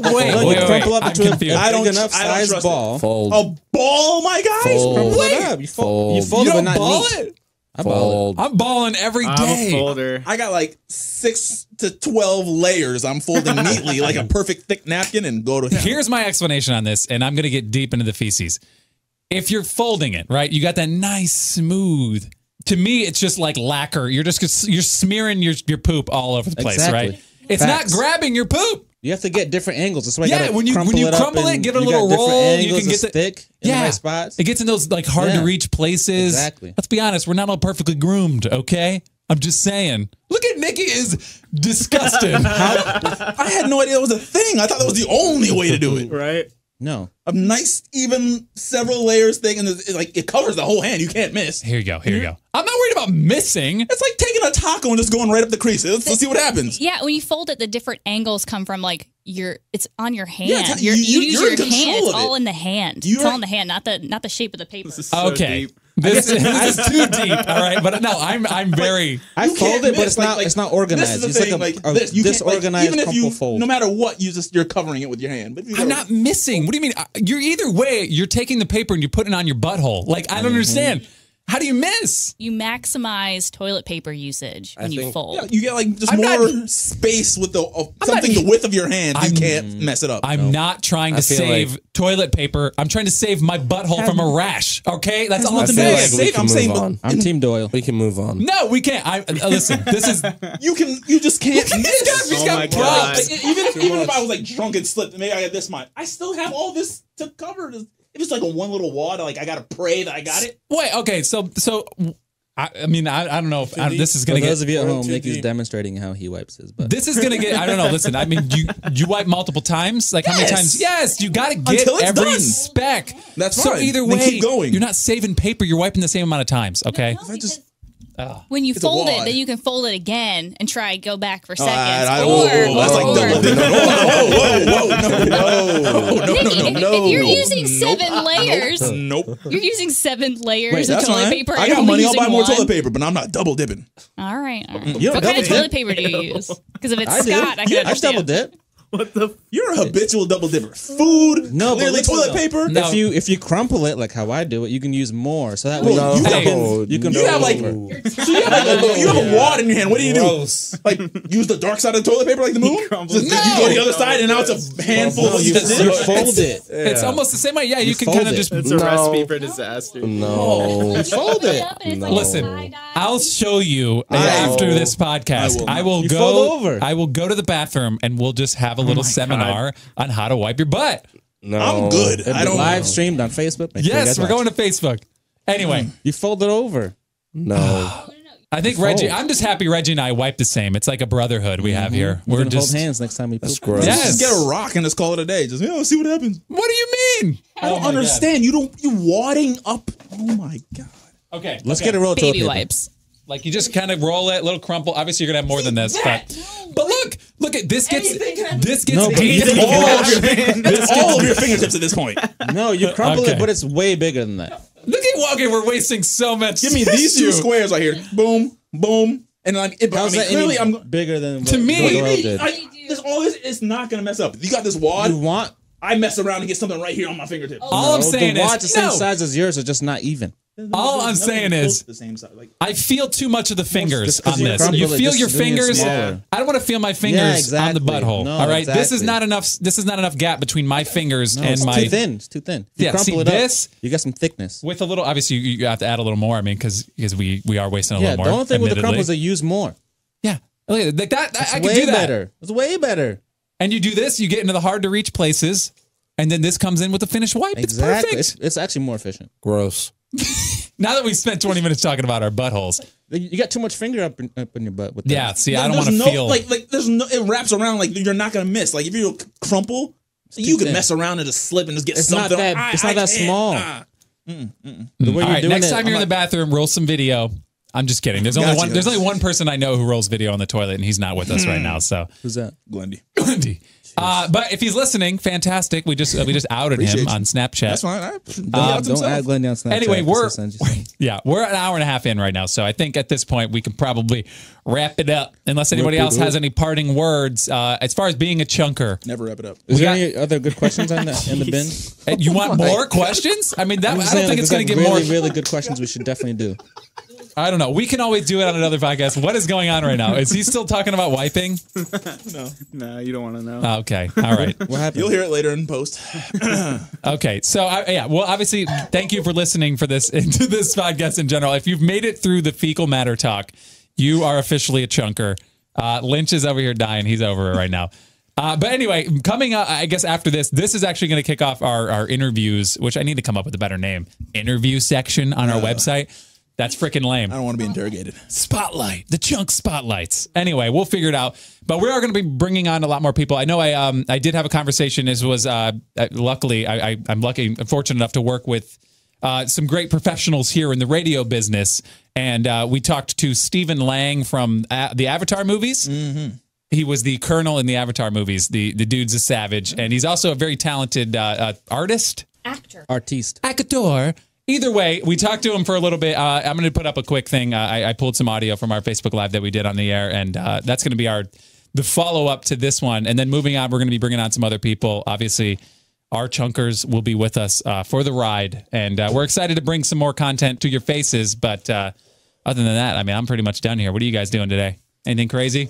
one. Wait, Look, wait, you crumple wait. up I'm into a confused. big enough size trust ball. Fold. A ball, my guys. Fold. Crumple Wait. it up. You fold You it, but don't not ball neat. it? I ball it. Fold. I'm balling every I'm day. a folder. I got like 6 to 12 layers. I'm folding neatly like a perfect thick napkin and go to him. Here's my explanation on this, and I'm going to get deep into the feces. If you're folding it, right, you got that nice smooth. To me, it's just like lacquer. You're smearing your poop all over the place, Exactly. right? It's Facts. not grabbing your poop. You have to get different angles. That's why Yeah, you gotta when you crumple it up crumple it, and give it a you little got different roll, you angles, can get it's the thick in the right spots. It gets in those like hard to Yeah. reach places. Exactly. Let's be honest, we're not all perfectly groomed, okay? I'm just saying. Look at Niki is disgusted. I had no idea that was a thing. I thought that was the only way to do it. Right? No. A nice, even several layers thing, and it covers the whole hand. You can't miss. Here you go. Here you go. I'm not worried about missing. It's like taking a taco and just going right up the crease. Let's see what happens. Yeah, when you fold it, the different angles come from like it's on your hand. Yeah, you use you're your in control hand. It's of it. all in the hand. You're- It's all in the hand, not the shape of the paper. This is so Okay. deep. This is too deep. All right, but no, I'm very. I You fold can't it, but miss. it's not. It's not organized. This is the It's thing, like a this. You can't, disorganized even if crumple you, fold. no matter what, you're covering it with your hand. But if you I'm go- not missing. What do you mean? You're either way. You're taking the paper and you're putting it on your butthole. Like I don't understand. How do you miss? You maximize toilet paper usage when you think- fold. Yeah, you get like just I'm more not- space with not- the width of your hand. You I'm- can't mess it up. I'm not trying to feel save toilet paper. I'm trying to save my butthole from a rash. Okay, that's all I'm feel saying. like we can I'm saying, move but- on. I'm Team Doyle. We can move on. No, we can't. Listen, this is. You just can't miss. He's Oh got my props. God. Even if I was like drunk and slipped, maybe I had this much. I still have all this to cover. If it's like a one little wad, like I gotta pray that I got it. Wait, okay, so I mean, I don't know if this is For gonna those get. of you at home, too Niki's deep. demonstrating how he wipes his butt. This is gonna get. I don't know. Listen, I mean, you wipe multiple times. Like how many Yes. times? Yes, you got to get Until it's every done. speck. That's so fine. either Then way, keep going. you're not saving paper. You're wiping the same amount of times. Okay. No, because when you It's a fold it, wad. then you can fold it again and try go back for seconds. That's like double dipping. If you're using 7 layers, Nope. you're using 7 layers Wait, of that's toilet fine. paper. I you're got only money. I'll using buy more one. toilet paper, but I'm not double dipping. All right. You don't What kind of double toilet dip. paper do you use? Because if it's I do. Scott, I can I double understand. dip. What the? You're a habitual double dipper. Food, No, but clearly listen, toilet though. paper. No. If you crumple it like how I do it, you can use more. So that way No. you can You have like, so you have a wad in your hand. What do you do? Gross. Like use the dark side of the toilet paper like the moon? crumbles Just, it. You go to the other side and now it's a handful No, of you just fold it. It's almost the same way. Yeah, you can fold kind of it. just It's a No. recipe for disaster. No. Fold it. listen. I'll show you I after will. this podcast. I will You go fold over. I will go to the bathroom and we'll just have a little seminar on how to wipe your butt. No. I'm good. It'll I be don't live streamed on Facebook. Make sure you Yes, guys we're watch. going to Facebook. Anyway, You fold it over. No. I think Reggie. I'm just happy Reggie and I wipe the same. It's like a brotherhood we have here. We're We're gonna just. hold hands next time we poop. gross. Yes. just get a rock and just call it a day. Just see what happens. What do you mean? I don't understand. You wadding up. Oh my god. Okay, Let's get a roll of toilet Baby paper. wipes. Like you just kind of roll it, little crumple. Obviously, you're gonna have more than this, but look at this gets No, but deep. you All of your fingertips at this point. No, you crumple Okay. it, but it's way bigger than that. Look at we're wasting so much. Give me these two squares right here. Boom, boom, and like it, How's that clearly any I'm. bigger than To what me- Doyle did? This always is not gonna mess up. You got this wad. You want I mess around and get something right here on my fingertips. All I'm no, saying the wat's is the same no. size as yours, are just not even. All I'm saying Close is to the same size. Like I feel too much of the fingers just 'cause on you this. crumple You it, feel just your doing it fingers. smaller. I don't want to feel my fingers exactly. on the butthole. No, all right, this is exactly. not enough. This is not enough gap between my fingers No, and it's my. too thin. It's too thin. If you Yeah, crumple see, it this- up, you got some thickness. With a little, obviously, you have to add a little more. I mean, because we are wasting a Yeah, little the more. only thing with the admittedly. crumple is they use more. Yeah, look at it. Like that. It's I can way do that. better. It's way better. And you do this, you get into the hard to reach places, and then this comes in with a finished wipe. Exactly. It's perfect. It's actually more efficient. Gross. Now that we spent 20 minutes talking about our buttholes, You got too much finger up in your butt with that. yeah. See, I don't there's want to no, feel like there's no. It wraps around like you're not gonna miss. Like if you crumple, you can thin. mess around and just slip and just get It's not something. that- it's not that can't. small. The way All you're right, doing next it, time you're in I'm the bathroom, roll some video. I'm just kidding. There's only Gotcha, one. There's guys. only one person I know who rolls video on the toilet, and he's not with us right now. So, Who's that? Glendy. but if he's listening, fantastic. We just outed him Appreciate you. on Snapchat. That's fine. Don't add Glenn down Snapchat. Anyway, because he'll send you some. yeah, we're an hour and a half in right now, so I think at this point we can probably wrap it up. Unless anybody else has any parting words, as far as being a chunker. Never wrap it up. Is there got- any other good questions on that in the bin? You want more questions? I mean, that, I don't think it's going to get really, more. really good questions. We should definitely do. I don't know. We can always do it on another podcast. What is going on right now? Is he still talking about wiping? No, you don't want to know. Oh, okay. All right. What happened? You'll hear it later in post. Okay. So, yeah. Well, obviously, thank you for listening for this into this podcast in general. If you've made it through the fecal matter talk, you are officially a chunker. Lynch is over here dying. He's over it right now. But anyway, coming up, I guess after this is actually going to kick off our interviews, which I need to come up with a better name. Interview section on our website. That's freaking lame. I don't want to be interrogated. Spotlight, the chunk spotlights. Anyway, we'll figure it out. But we are going to be bringing on a lot more people. I know I did have a conversation. This was luckily I'm fortunate enough to work with some great professionals here in the radio business, and we talked to Stephen Lang from the Avatar movies. Mm-hmm. He was the Colonel in the Avatar movies. The dude's a savage, and he's also a very talented artist, Artiste. actor. Either way, we talked to him for a little bit. I'm going to put up a quick thing. I pulled some audio from our Facebook Live that we did on the air, and that's going to be the follow-up to this one. And then moving on, we're going to be bringing on some other people. Obviously, our chunkers will be with us for the ride, and we're excited to bring some more content to your faces. But other than that, I mean, I'm pretty much done here. What are you guys doing today? Anything crazy?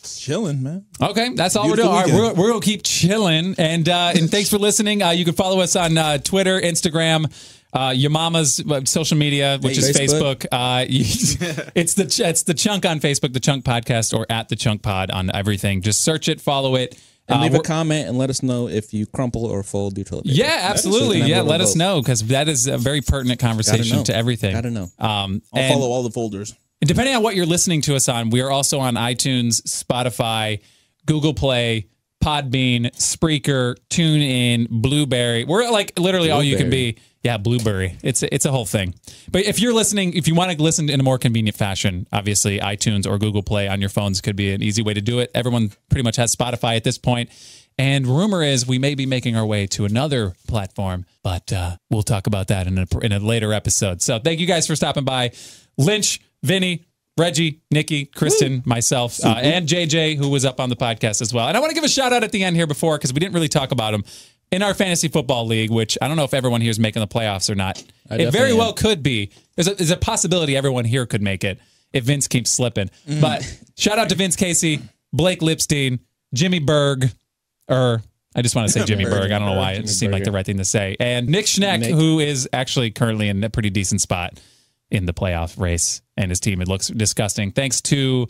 Chilling, man. Okay, that's all Beautiful we're doing. All right, weekend. we're gonna keep chilling, and thanks for listening. You can follow us on Twitter, Instagram, your mama's social media, which is Facebook. It's the Chunk on Facebook, the Chunk Podcast, or at the Chunk Pod on everything. Just search it, follow it, And leave a comment and let us know if you crumple or fold your toilet paper. Yeah, absolutely. Yeah, let us know, because that is a very pertinent conversation know. to everything. Gotta know. I'll and- follow all the folders. And depending on what you're listening to us on, we are also on iTunes, Spotify, Google Play, Podbean, Spreaker, TuneIn, Blueberry. We're like literally all you can be. Yeah, Blueberry. It's a whole thing. But if you're listening, if you want to listen in a more convenient fashion, obviously iTunes or Google Play on your phones could be an easy way to do it. Everyone pretty much has Spotify at this point. And rumor is we may be making our way to another platform, but we'll talk about that in a later episode. So thank you guys for stopping by. Lynch, Vinnie, Regi, Niki, Kristin, myself, and JJ, who was up on the podcast as well. And I want to give a shout out at the end here before, because we didn't really talk about him, in our fantasy football league, which I don't know if everyone here is making the playoffs or not. It very well could be. There's a possibility everyone here could make it if Vince keeps slipping. But shout out to Vince Casey, Blake Lipstein, Jimmy Berg, or I just want to say Jimmy Berg. I don't know why. It seemed like the right thing to say. And Nick Schneck, who is actually currently in a pretty decent spot in the playoff race, and his team. It looks disgusting. Thanks to,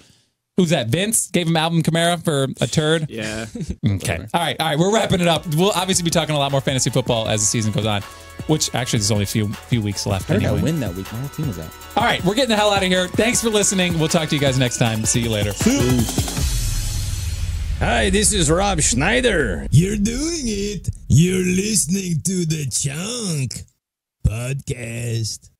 who's that? Vince gave him Alvin Kamara for a turd. Yeah. Okay. All right. We're wrapping it up. We'll obviously be talking a lot more fantasy football as the season goes on, which actually there's only a few weeks left. I heard anyway. I win that week. My whole team was out. All right. We're getting the hell out of here. Thanks for listening. We'll talk to you guys next time. See you later. Hi, this is Rob Schneider. You're doing it. You're listening to the Chunk Podcast.